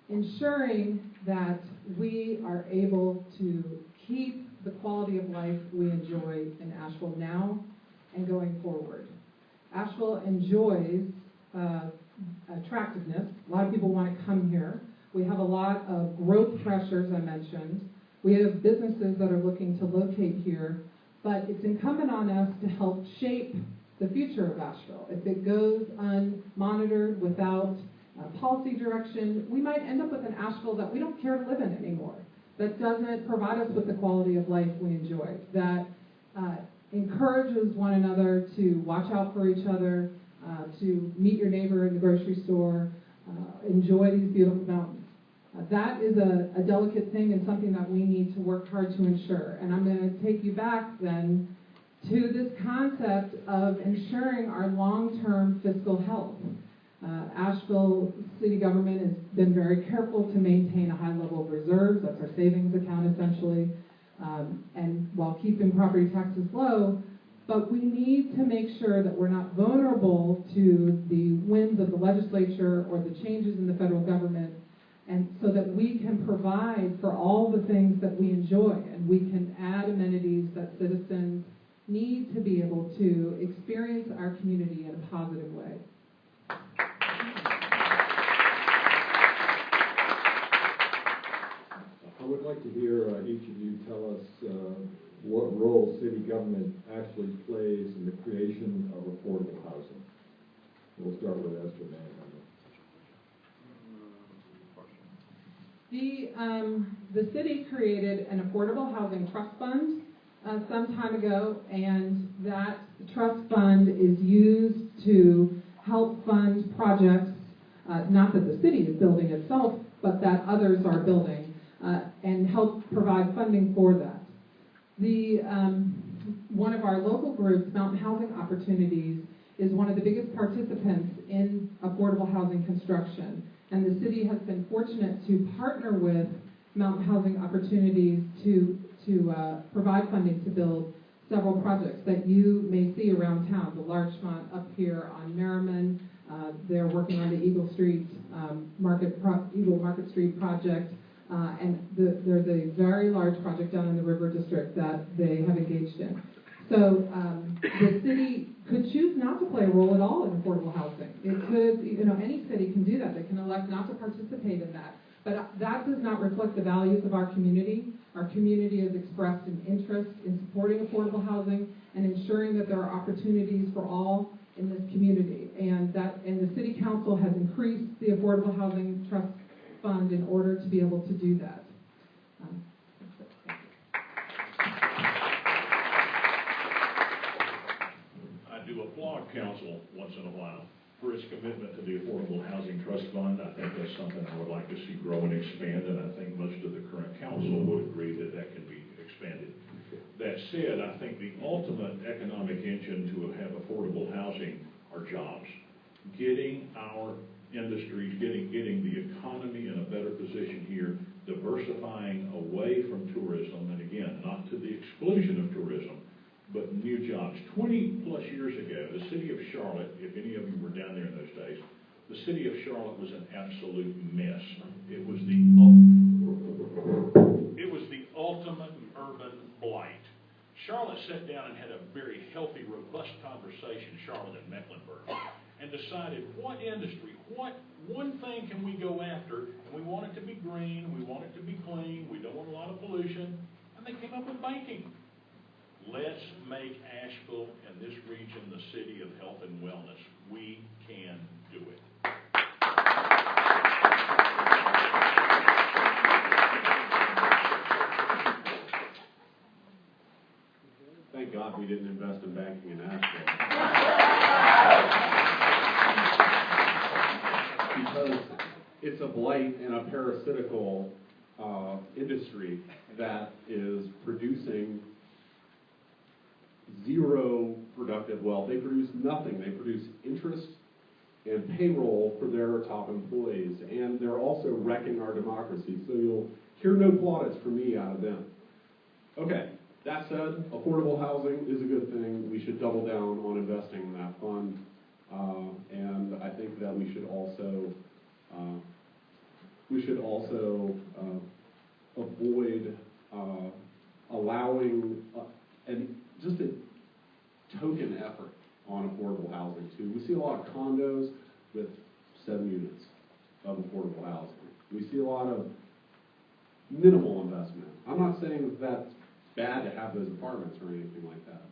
ensuring that we are able to keep the quality of life we enjoy in Asheville now and going forward. Asheville enjoys attractiveness. A lot of people want to come here. We have a lot of growth pressures, I mentioned. We have businesses that are looking to locate here, but it's incumbent on us to help shape the future of Asheville. If it goes unmonitored without policy direction, we might end up with an Asheville that we don't care to live in anymore, that doesn't provide us with the quality of life we enjoy, that encourages one another to watch out for each other, to meet your neighbor in the grocery store, enjoy these beautiful mountains. That is a delicate thing and something that we need to work hard to ensure. And I'm going to take you back then to this concept of ensuring our long-term fiscal health. Asheville city government has been very careful to maintain a high level of reserves. That's our savings account essentially, and while keeping property taxes low. But we need to make sure that we're not vulnerable to the whims of the legislature or the changes in the federal government, and so that we can provide for all the things that we enjoy, and we can add amenities that citizens need to be able to experience our community in a positive way. I would like to hear each of you tell us what role city government actually plays in the creation of affordable housing. We'll start with Esther Manheimer. The city created an affordable housing trust fund some time ago, and that trust fund is used to help fund projects, not that the city is building itself, but that others are building. and help provide funding for that. One of our local groups, Mountain Housing Opportunities, is one of the biggest participants in affordable housing construction. And the city has been fortunate to partner with Mountain Housing Opportunities to provide funding to build several projects that you may see around town. The Larchmont up here on Merriman, they're working on the Eagle Street Eagle Market Street project, and there's a very large project down in the River District that they have engaged in. So the city could choose not to play a role at all in affordable housing. It could, any city can do that. They can elect not to participate in that. But that does not reflect the values of our community. Our community has expressed an interest in supporting affordable housing and ensuring that there are opportunities for all in this community. And the city council has increased the Affordable Housing Trust Fund in order to be able to do that. I do applaud council once in a while for its commitment to the Affordable Housing Trust Fund. I think that's something I would like to see grow and expand, and I think most of the current council would agree that that can be expanded. That said, I think the ultimate economic engine to have affordable housing are jobs. Getting our industries, getting the economy in a better position here, diversifying away from tourism, and again, not to the exclusion of tourism, but new jobs. 20 plus years ago, the city of Charlotte, if any of you were down there in those days, the city of Charlotte was an absolute mess. It was the ultimate urban blight. Charlotte sat down and had a very healthy, robust conversation, Charlotte and Mecklenburg, and decided what industry, what one thing can we go after, and we want it to be green, we want it to be clean, we don't want a lot of pollution, and they came up with banking. Let's make Asheville and this region the city of health and wellness. We can do it. Thank God we didn't invest in banking in Asheville. Because it's a blight and a parasitical industry that is producing zero productive wealth. They produce nothing. They produce interest and payroll for their top employees, and they're also wrecking our democracy. So you'll hear no plaudits from me out of them. Okay, that said, affordable housing is a good thing. We should double down on investing in that fund, and I think that we should also avoid allowing just a token effort on affordable housing too. We see a lot of condos with 7 units of affordable housing. We see a lot of minimal investment. I'm not saying that that's bad to have those apartments or anything like that.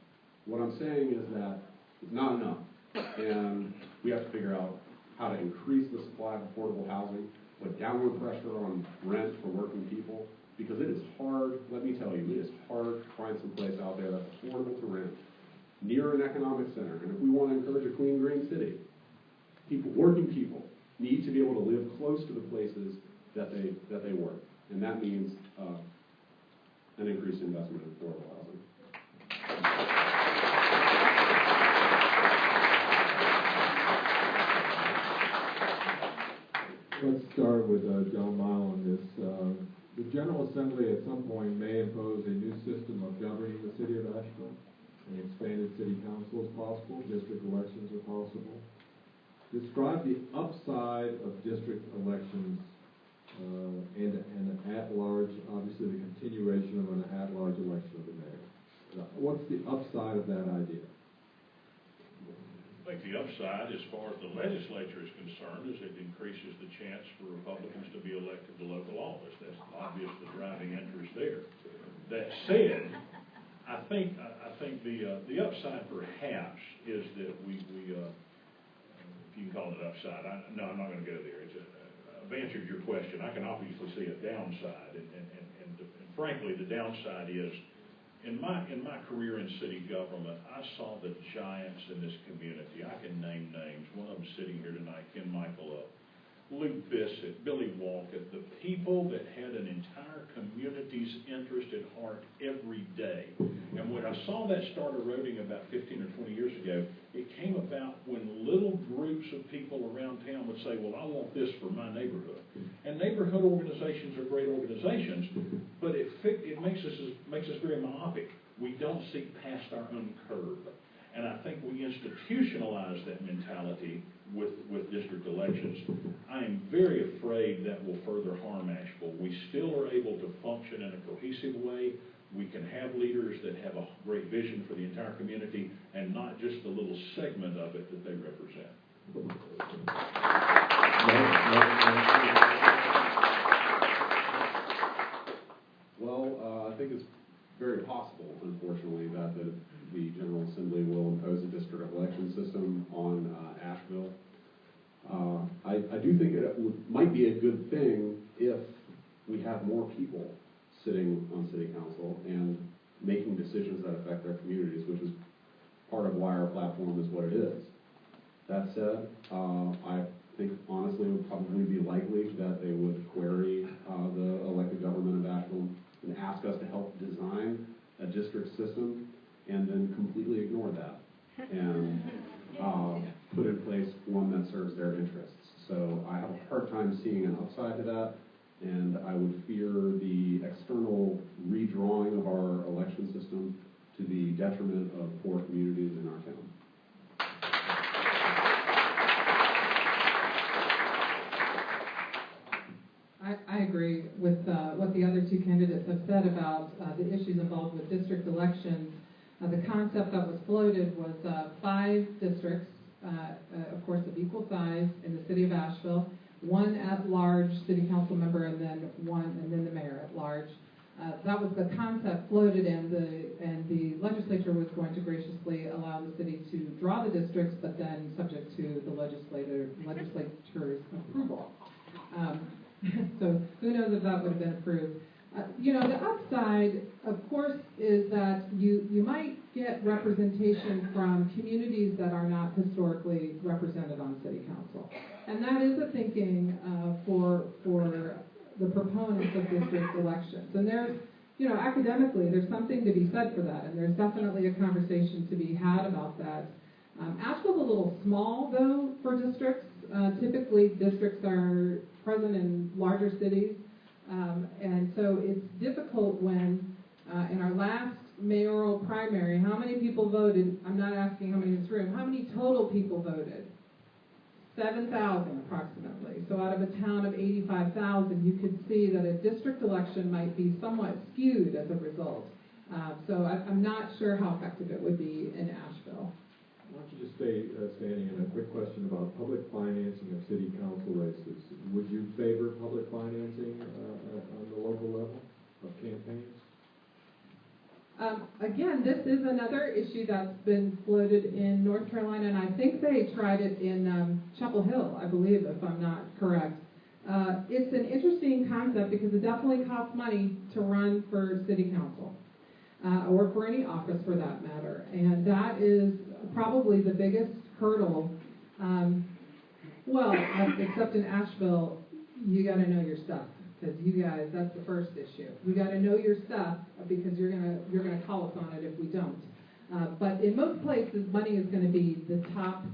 What I'm saying is that it's not enough, and we have to figure out how to increase the supply of affordable housing, put downward pressure on rent for working people, because it is hard, let me tell you, it is hard to find some place out there that's affordable to rent, near an economic center. And if we want to encourage a clean, green city, working people need to be able to live close to the places that they work. And that means an increased investment in affordable housing. Let's start with John Mile on this. The General Assembly at some point may impose a new system of governing the city of Asheville. An expanded city council is possible. District elections are possible. Describe the upside of district elections and an at-large, obviously the continuation of an at-large election of the mayor. What's the upside of that idea? I think the upside, as far as the legislature is concerned, is it increases the chance for Republicans to be elected to local office. That's obvious the driving interest there. That said, I think the upside perhaps is that we if you can call it upside. No, I'm not going to go there. I've answered your question. I can obviously see a downside, and frankly, the downside is. In my career in city government, I saw the giants in this community. I can name names. One of them sitting here tonight, Ken Michael, Lou Bissett, Billy Walcott, the people that had an entire community's interest at heart every day. And when I saw that start eroding about 15 or 20 years ago, it came about when little groups of people around town would say, well, I want this for my neighborhood. And neighborhood organizations are great organizations, but it makes us very myopic. We don't see past our own curve. And I think we institutionalize that mentality with district elections. I am very afraid that will further harm Asheville. We still are able to function in a cohesive way. We can have leaders that have a great vision for the entire community and not just the little segment of it that they represent. Well, I think it's very possible, unfortunately, that the General Assembly will impose a district election system on Asheville. I do think it might be a good thing if we have more people sitting on city council and making decisions that affect their communities, which is part of why our platform is what it is. That said, I think honestly it would probably be likely that they would query the elected government of Asheville and ask us to help design a district system and then completely ignore that and put in place one that serves their interests. So I have a hard time seeing an upside to that, and I would fear the external redrawing of our election system to the detriment of poor communities in our town. I agree with what the other two candidates have said about the issues involved with district elections. The concept that was floated was 5 districts, of course, of equal size in the city of Asheville, 1 at-large city council member, and then the mayor at large. That was the concept floated, and the legislature was going to graciously allow the city to draw the districts, but then subject to the legislature's approval. So who knows if that would have been approved. The upside, of course, is that you might get representation from communities that are not historically represented on city council. And that is a thinking for the proponents of district elections. And there's, academically, there's something to be said for that, and there's definitely a conversation to be had about that. Asheville's a little small, though, for districts. Typically, districts are present in larger cities. And so it's difficult when, in our last mayoral primary, how many people voted? I'm not asking how many in this room. How many total people voted? 7,000 approximately. So out of a town of 85,000, you could see that a district election might be somewhat skewed as a result. So I'm not sure how effective it would be in Asheville. Why don't you just stay standing? And a quick question about public financing of city council races. Would you favor public financing on the local level of campaigns? Again, this is another issue that's been floated in North Carolina, and I think they tried it in Chapel Hill, I believe, if I'm not correct. It's an interesting concept because it definitely costs money to run for city council, or for any office for that matter. And that is probably the biggest hurdle. Except in Asheville, you got to know your stuff. Because you guys, that's the first issue. We got to know your stuff because you're gonna call us on it if we don't. But in most places, money is going to be the top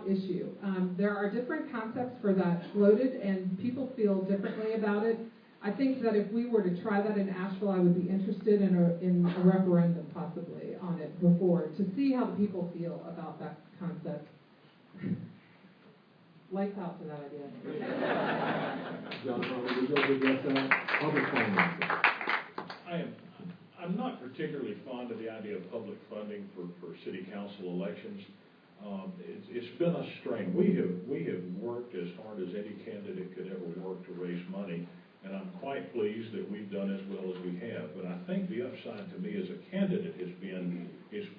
issue. There are different concepts for that floated, and people feel differently about it. I think that if we were to try that in Asheville, I would be interested in a referendum possibly on it before to see how the people feel about that concept. Lights out to that idea. John, would you address that? Public financing. I'm not particularly fond of the idea of public funding for city council elections. It's been a strain. We have worked as hard as any candidate could ever work to raise money, and I'm quite pleased that we've done as well as we have. But I think the upside to me as a candidate has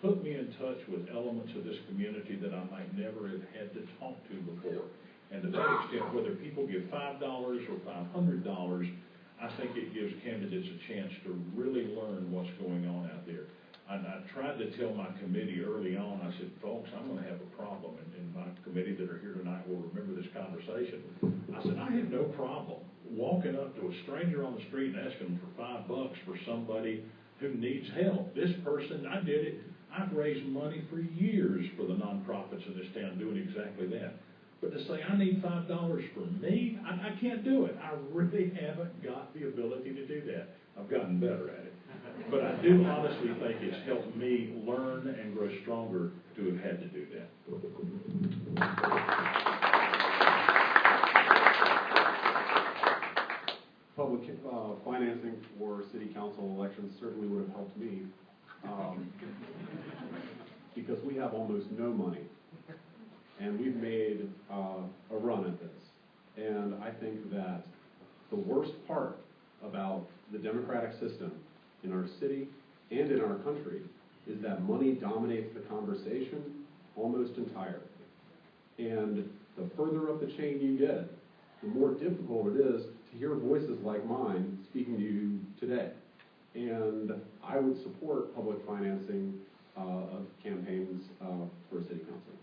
put me in touch with elements of this community that I might never have had to talk to before. And to that extent, whether people give $5 or $500, I think it gives candidates a chance to really learn what's going on out there. I try tried to tell my committee early on, I said, folks, I'm going to have a problem, and my committee that are here tonight will remember this conversation. I said, I have no problem walking up to a stranger on the street and asking them for $5 for somebody who needs help. This person, I did it. I've raised money for years for the nonprofits in this town doing exactly that. But to say I need $5 for me, I can't do it. I really haven't got the ability to do that. I've gotten better at it. But I do honestly think it's helped me learn and grow stronger to have had to do that. Public financing for city council elections certainly would have helped me, because we have almost no money, and we've made a run at this. And I think that the worst part about the democratic system in our city and in our country is that money dominates the conversation almost entirely. And the further up the chain you get, the more difficult it is to hear voices like mine speaking to you today. And I would support public financing of campaigns for city council.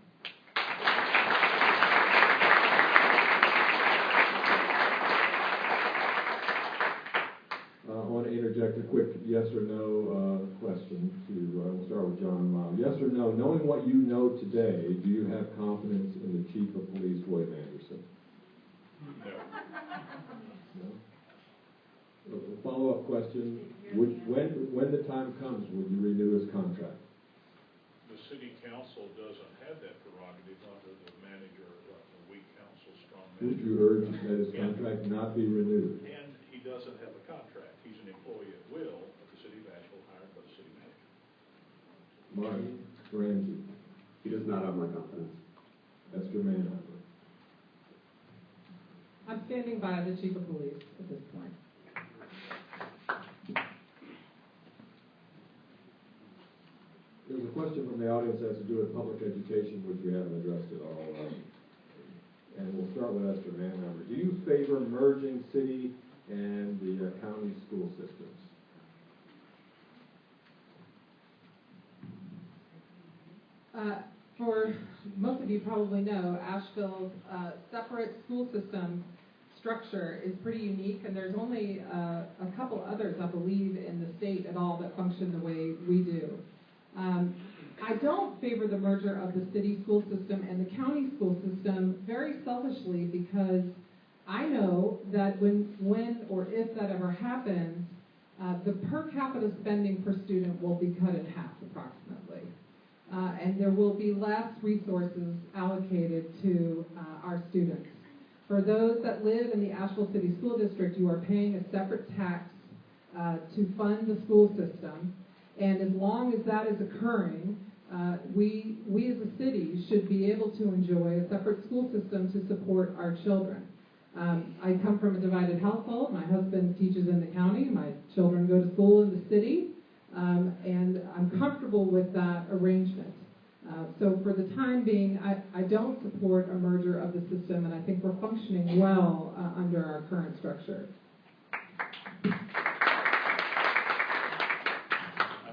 I want to interject a quick yes or no question to, we'll start with John Mile. Yes or no, knowing what you know today, do you have confidence in the Chief of Police, William Anderson? No. A follow-up question, when the time comes, would you renew his contract? The city council doesn't have that prerogative under the manager, the weak council, strong Would manager. you urge that his contract not be renewed? And he doesn't have a contract. He's an employee at will of the city of Asheville, hired by the city manager. Martin Ramsey. He does not have my confidence. Esther Manheimer. I'm standing by the Chief of Police at this point. There's a question from the audience that has to do with public education, which we haven't addressed at all. And we'll start with Esther Manheimer. Do you favor merging city and the county school systems? For most of you probably know, Asheville's separate school system structure is pretty unique, and there's only a couple others, I believe, in the state at all that function the way we do. I don't favor the merger of the city school system and the county school system very selfishly, because I know that when or if that ever happens, the per capita spending per student will be cut in half approximately. And there will be less resources allocated to our students. For those that live in the Asheville City School District, you are paying a separate tax to fund the school system. And as long as that is occurring, we as a city should be able to enjoy a separate school system to support our children. I come from a divided household. My husband teaches in the county. My children go to school in the city. And I'm comfortable with that arrangement. So for the time being, I don't support a merger of the system, and I think we're functioning well under our current structure. I'm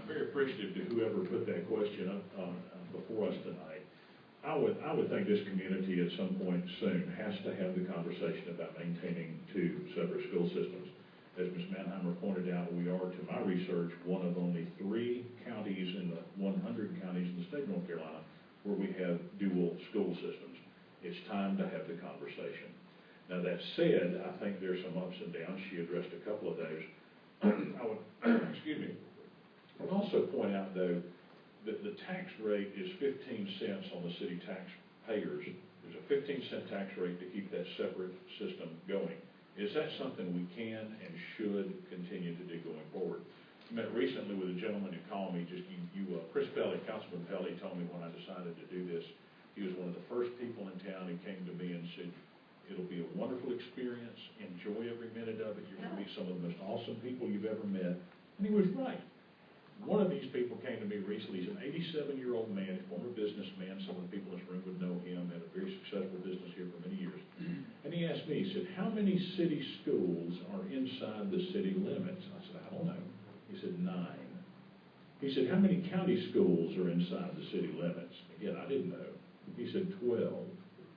very appreciative to whoever put that question up before us tonight. I would think this community at some point soon has to have the conversation about maintaining two separate school systems. As Ms. Manheimer pointed out, we are, to my research, one of only 3 counties in the 100 counties in the state of North Carolina where we have dual school systems. It's time to have the conversation. Now, that said, I think there's some ups and downs. She addressed a couple of those. I would, excuse me. I would also point out, though, that the tax rate is 15 cents on the city taxpayers. There's a 15-cent tax rate to keep that separate system going. Is that something we can and should continue to do going forward? I met recently with a gentleman who called me, Chris Pelley, Councilman Pelley, told me when I decided to do this, he was one of the first people in town who came to me and said, it'll be a wonderful experience, enjoy every minute of it, you're going to meet some of the most awesome people you've ever met. And he was right. One of these people came to me recently. He's an 87-year-old man, a former businessman. Some of the people in this room would know him, had a very successful business here for many years. And he asked me, he said, how many city schools are inside the city limits? I said, I don't know. He said, 9. He said, how many county schools are inside the city limits? Again, I didn't know. He said 12.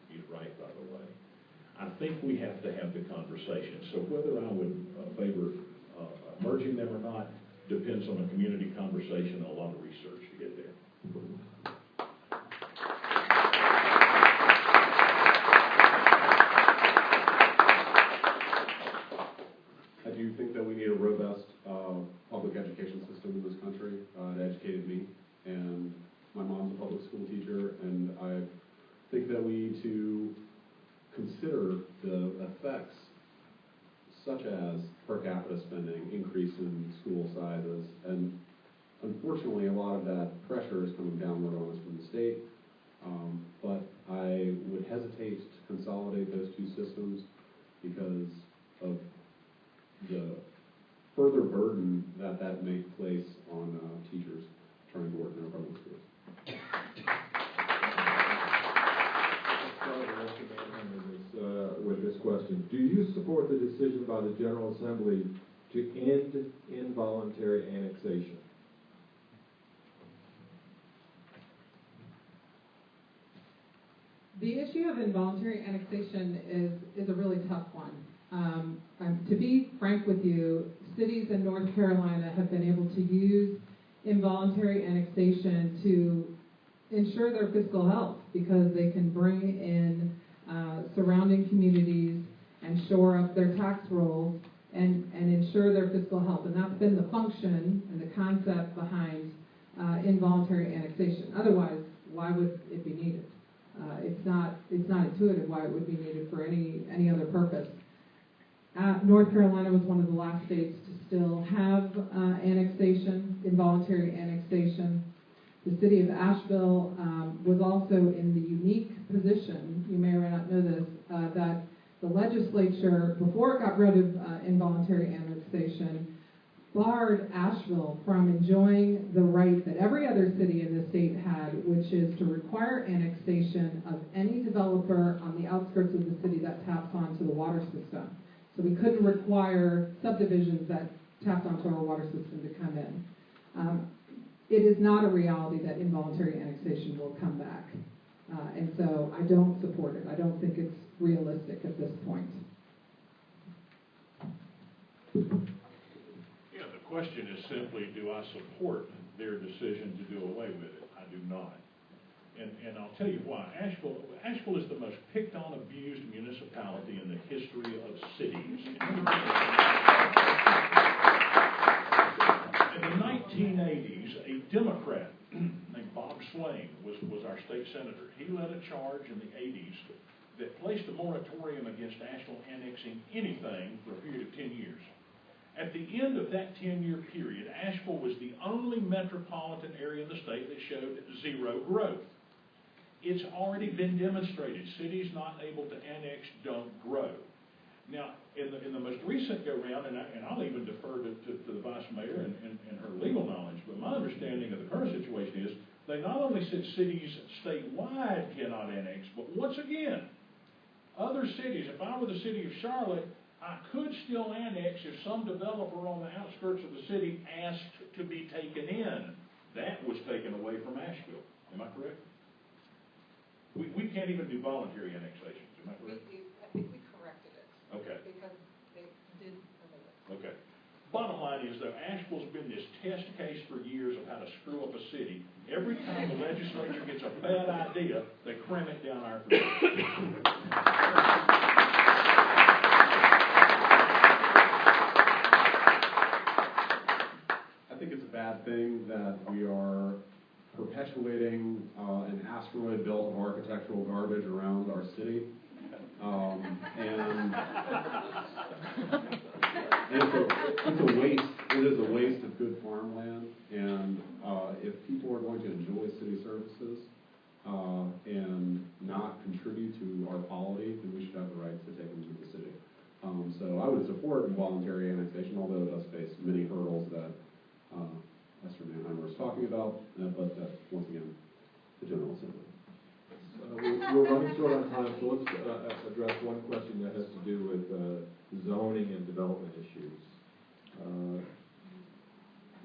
He's right, by the way. I think we have to have the conversation. So whether I would favor merging them or not depends on a community conversation and a lot of research to get there. I do think that we need a robust public education system in this country. It educated me, and my mom's a public school teacher, and I think that we need to consider the effects, such as per capita spending, increase in school sizes, and unfortunately a lot of that pressure is coming downward on us from the state. But I would hesitate to consolidate those two systems because of the further burden that may place on teachers trying to work in our public schools. With this question, do you support the decision by the General Assembly to end involuntary annexation? The issue of involuntary annexation is a really tough one. To be frank with you, cities in North Carolina have been able to use involuntary annexation to ensure their fiscal health because they can bring in surrounding communities and shore up their tax rolls and ensure their fiscal health. And that's been the function and the concept behind involuntary annexation. Otherwise, why would it be needed? It's not intuitive why it would be needed for any other purpose. North Carolina was one of the last states to still have annexation, involuntary annexation. The city of Asheville was also in the unique position, you may or may not know this, that the legislature, before it got rid of involuntary annexation, barred Asheville from enjoying the right that every other city in the state had, which is to require annexation of any developer on the outskirts of the city that taps onto the water system. So we couldn't require subdivisions that tapped onto our water system to come in. It is not a reality that involuntary annexation will come back. And so I don't support it. I don't think it's realistic at this point. Yeah, the question is simply, do I support their decision to do away with it? I do not. And I'll tell you why. Asheville is the most picked on, abused municipality in the history of cities. In the 1980s, a Democrat named Bob Swain was our state senator. He led a charge in the 80s that placed a moratorium against Asheville annexing anything for a period of 10 years. At the end of that 10-year period, Asheville was the only metropolitan area in the state that showed zero growth. It's already been demonstrated. Cities not able to annex don't grow. Now, in the most recent go-round, and I'll even defer to the vice mayor and her legal knowledge, but my understanding of the current situation is they not only said cities statewide cannot annex, but once again, other cities, if I were the city of Charlotte, I could still annex if some developer on the outskirts of the city asked to be taken in. That was taken away from Asheville. Am I correct? We can't even do voluntary annexations. Am I correct? I think we corrected it. Okay. Because they did remove it. Okay. Bottom line is, though, Asheville's been this test case for years of how to screw up a city. Every time the legislature gets a bad idea, they cram it down our throat. I think it's a bad thing that we are perpetuating an asteroid belt of architectural garbage around our city. And it's a waste. It is a waste of good farmland. And if people are going to enjoy city services and not contribute to our polity, then we should have the right to take them into the city. So I would support voluntary annexation, although it does face many hurdles that Esther Mannheimer was talking about, but that's, once again, the General Assembly. We're running short on time, so let's address one question that has to do with zoning and development issues.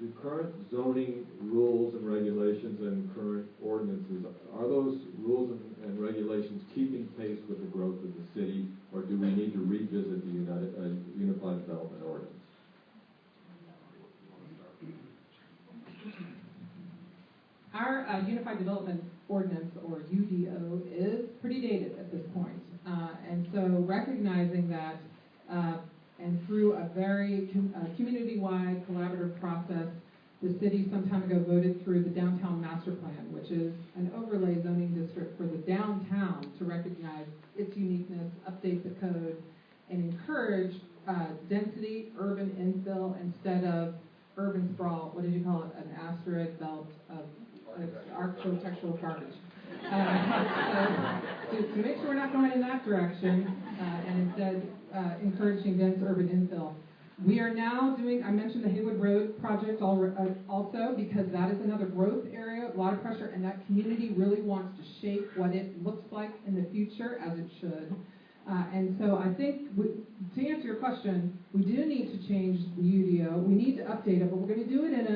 the current zoning rules and regulations and current ordinances, are those rules and regulations keeping pace with the growth of the city, or do we need to revisit the Unified Development Ordinance? Our Unified Development Ordinance, or UDO, is pretty dated at this point. And so recognizing that, and through a very community-wide collaborative process, the city some time ago voted through the Downtown Master Plan, which is an overlay zoning district for the downtown to recognize its uniqueness, update the code, and encourage density, urban infill, instead of urban sprawl. What did you call it? An asteroid belt of architectural garbage. So to make sure we're not going in that direction, and instead encouraging dense urban infill. We are now doing, I mentioned the Haywood Road project also, because that is another growth area, a lot of pressure, and that community really wants to shape what it looks like in the future, as it should. And so I think, to answer your question, we do need to change the UDO. We need to update it, but we're going to do it in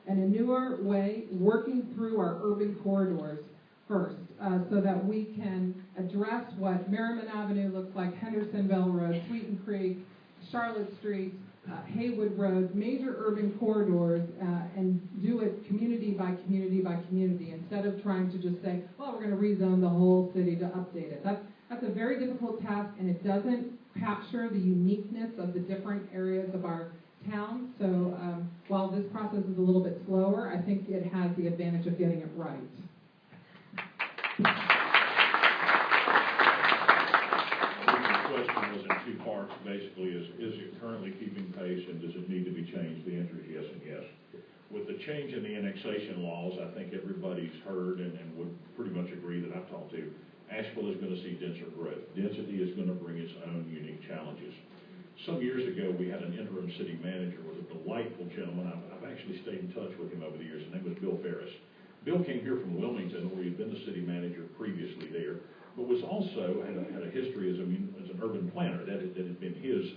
a newer way, working through our urban corridors first, so that we can address what Merriman Avenue looks like, Hendersonville Road, Sweeten Creek, Charlotte Street, Haywood Road, major urban corridors, and do it community by community by community, instead of trying to just say, well, we're going to rezone the whole city to update it. That's a very difficult task, and it doesn't capture the uniqueness of the different areas of our town. So while this process is a little bit slower, I think it has the advantage of getting it right. The question was in two parts, basically, is it currently keeping pace and does it need to be changed? The answer is yes and yes. With the change in the annexation laws, I think everybody's heard and would pretty much agree that I've talked to, Asheville is going to see denser growth. Density is going to bring its own unique challenges. Some years ago, we had an interim city manager, was a delightful gentleman. I've actually stayed in touch with him over the years. His name was Bill Ferris. Bill came here from Wilmington, where he had been the city manager previously there, but was also had a history as an urban planner. That had been his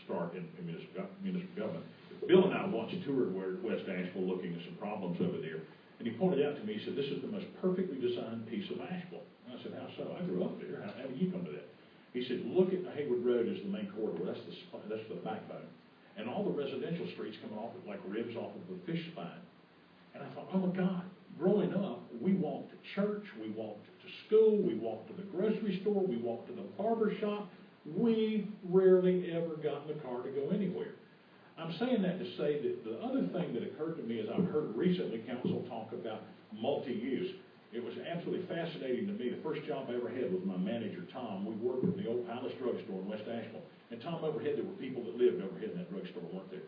start in municipal government. Bill and I once toured West Asheville looking at some problems over there, and he pointed out to me, he said, this is the most perfectly designed piece of Asheville. And I said, how so? I grew up there. How did you come to that? He said, look at Haywood Road as the main corridor. That's the backbone. And all the residential streets coming off it like ribs off of a fish spine. And I thought, oh my God, growing up, we walked to church, we walked to school, we walked to the grocery store, we walked to the barber shop. We rarely ever got in the car to go anywhere. I'm saying that to say that the other thing that occurred to me is I've heard recently council talk about multi-use. It was absolutely fascinating to me. The first job I ever had was my manager, Tom. We worked at the old Palace drugstore in West Asheville. And Tom, overhead, there were people that lived overhead in that drugstore, weren't there?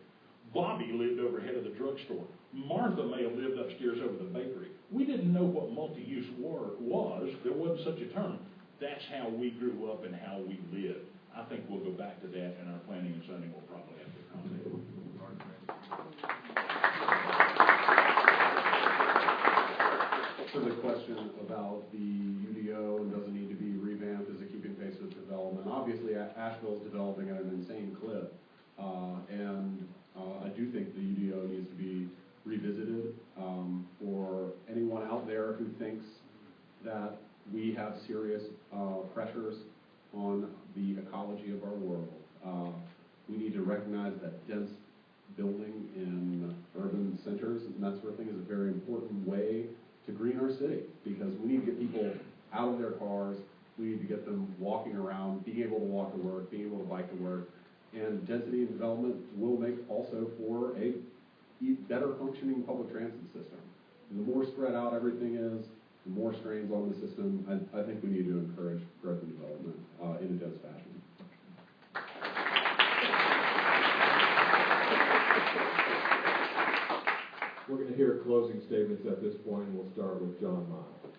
Bobby lived overhead of the drugstore. Martha may have lived upstairs over the bakery. We didn't know what multi-use was. There wasn't such a term. That's how we grew up and how we lived. I think we'll go back to that, and our planning and zoning will probably have to accommodate it. So the question about the UDO and does it need to be revamped, is it keeping pace with development? Obviously, Asheville's developing at an insane clip, and I do think the UDO needs to be revisited. For anyone out there who thinks that we have serious pressures on the ecology of our world, we need to recognize that dense building in urban centers and that sort of thing is a very important way to green our city, because we need to get people out of their cars, we need to get them walking around, being able to walk to work, being able to bike to work, and density and development will make also for a better functioning public transit system. The more spread out everything is, the more strains on the system. I think we need to encourage growth and development in a dense fashion. We're going to hear closing statements at this point, and we'll start with John Miles.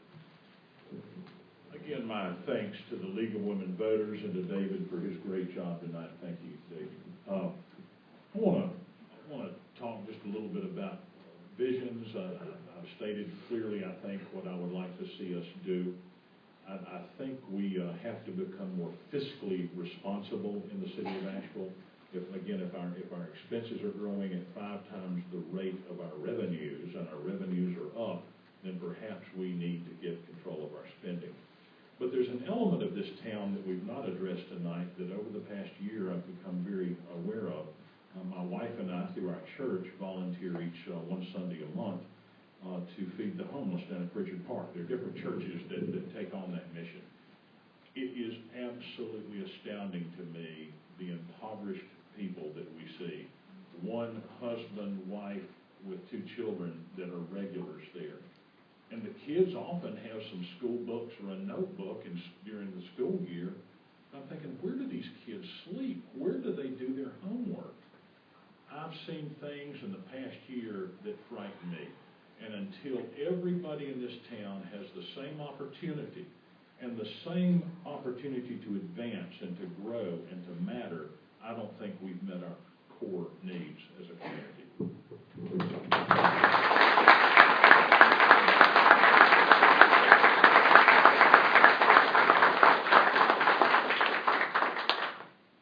Again, my thanks to the League of Women Voters and to David for his great job tonight. Thank you, David. I want to talk just a little bit about visions. I've stated clearly, I think, what I would like to see us do. I think we have to become more fiscally responsible in the city of Asheville. if our expenses are growing at 5 times the rate of our revenues, and our revenues are up, then perhaps we need to get control of our spending. But there's an element of this town that we've not addressed tonight that over the past year I've become very aware of. My wife and I, through our church, volunteer each one Sunday a month to feed the homeless down at Pritchard Park. There are different churches that take on that mission. It is absolutely astounding to me the impoverished people that we see. One husband, wife with 2 children that are regulars there. And the kids often have some school books or a notebook during the school year. I'm thinking, where do these kids sleep? Where do they do their homework? I've seen things in the past year that frighten me. And until everybody in this town has the same opportunity and the same opportunity to advance and to grow and to matter, I don't think we've met our core needs as a community.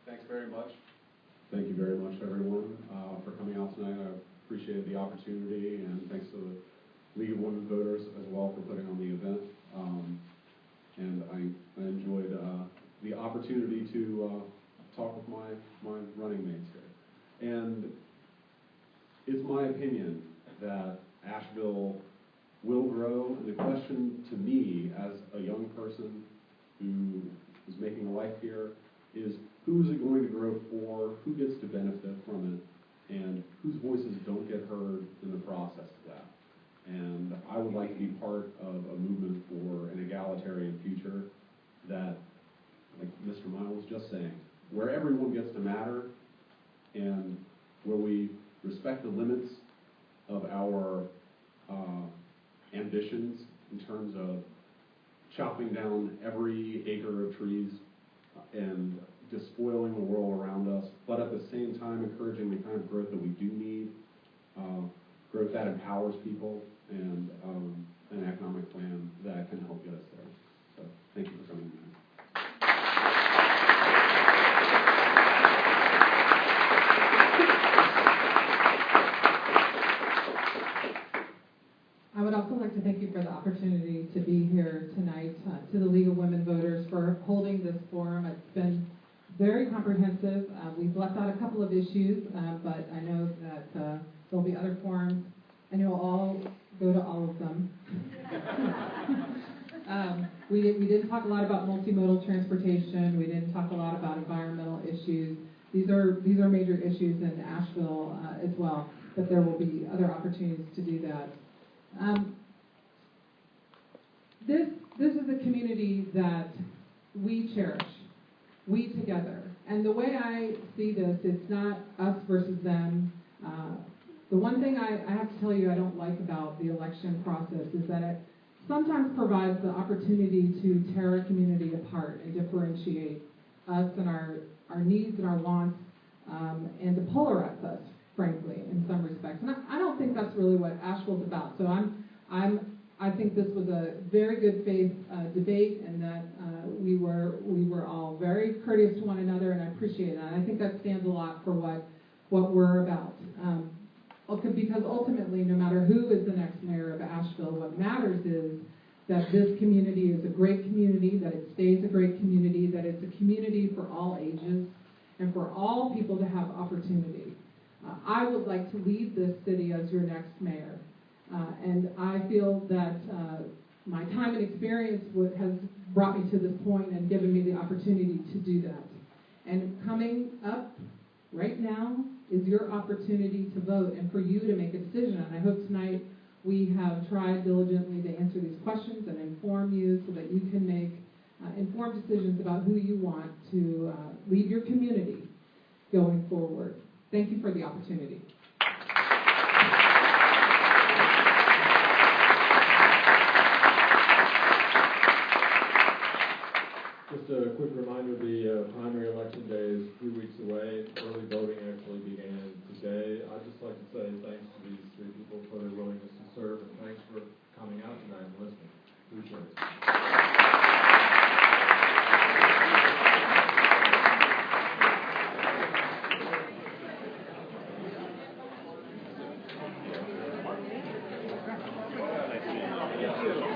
Thanks very much. Thank you very much, everyone, for coming out tonight. I appreciate the opportunity, and thanks to the League of Women Voters as well for putting on the event. And I enjoyed the opportunity to talk with my running mates here. And it's my opinion that Asheville will grow. And the question to me, as a young person who is making a life here, is who is it going to grow for, who gets to benefit from it, and whose voices don't get heard in the process of that. And I would like to be part of a movement for an egalitarian future that, like Mr. Miles was just saying, where everyone gets to matter and where we respect the limits of our ambitions in terms of chopping down every acre of trees and despoiling the world around us, but at the same time encouraging the kind of growth that we do need, growth that empowers people, and an economic plan that can help get us there. So thank you for coming tonight. I would also like to thank you for the opportunity to be here tonight, to the League of Women Voters for holding this forum. It's been very comprehensive. We've left out a couple of issues, but I know that there'll be other forums, and you'll all go to all of them. We didn't talk a lot about multimodal transportation. We didn't talk a lot about environmental issues. These are major issues in Asheville as well, but there will be other opportunities to do that. This is a community that we cherish, we together. And the way I see this, it's not us versus them. The one thing I have to tell you I don't like about the election process is that it sometimes provides the opportunity to tear a community apart and differentiate us and our needs and our wants, and to polarize us, frankly, in some respects. And I don't think that's really what Asheville's about. So I think this was a very good faith debate, and that we were all very courteous to one another, and I appreciate that. And I think that stands a lot for what we're about. Because ultimately, no matter who is the next mayor of Asheville, what matters is that this community is a great community, that it stays a great community, that it's a community for all ages, and for all people to have opportunity. I would like to lead this city as your next mayor. And I feel that my time and experience has brought me to this point and given me the opportunity to do that. And coming up right now is your opportunity to vote and for you to make a decision. And I hope tonight we have tried diligently to answer these questions and inform you so that you can make informed decisions about who you want to lead your community going forward. Thank you for the opportunity. Just a quick reminder, the primary election day is 3 weeks away. Early voting actually began today. I'd just like to say thanks to these 3 people for their willingness to serve, and thanks for coming out tonight and listening. Appreciate it. you.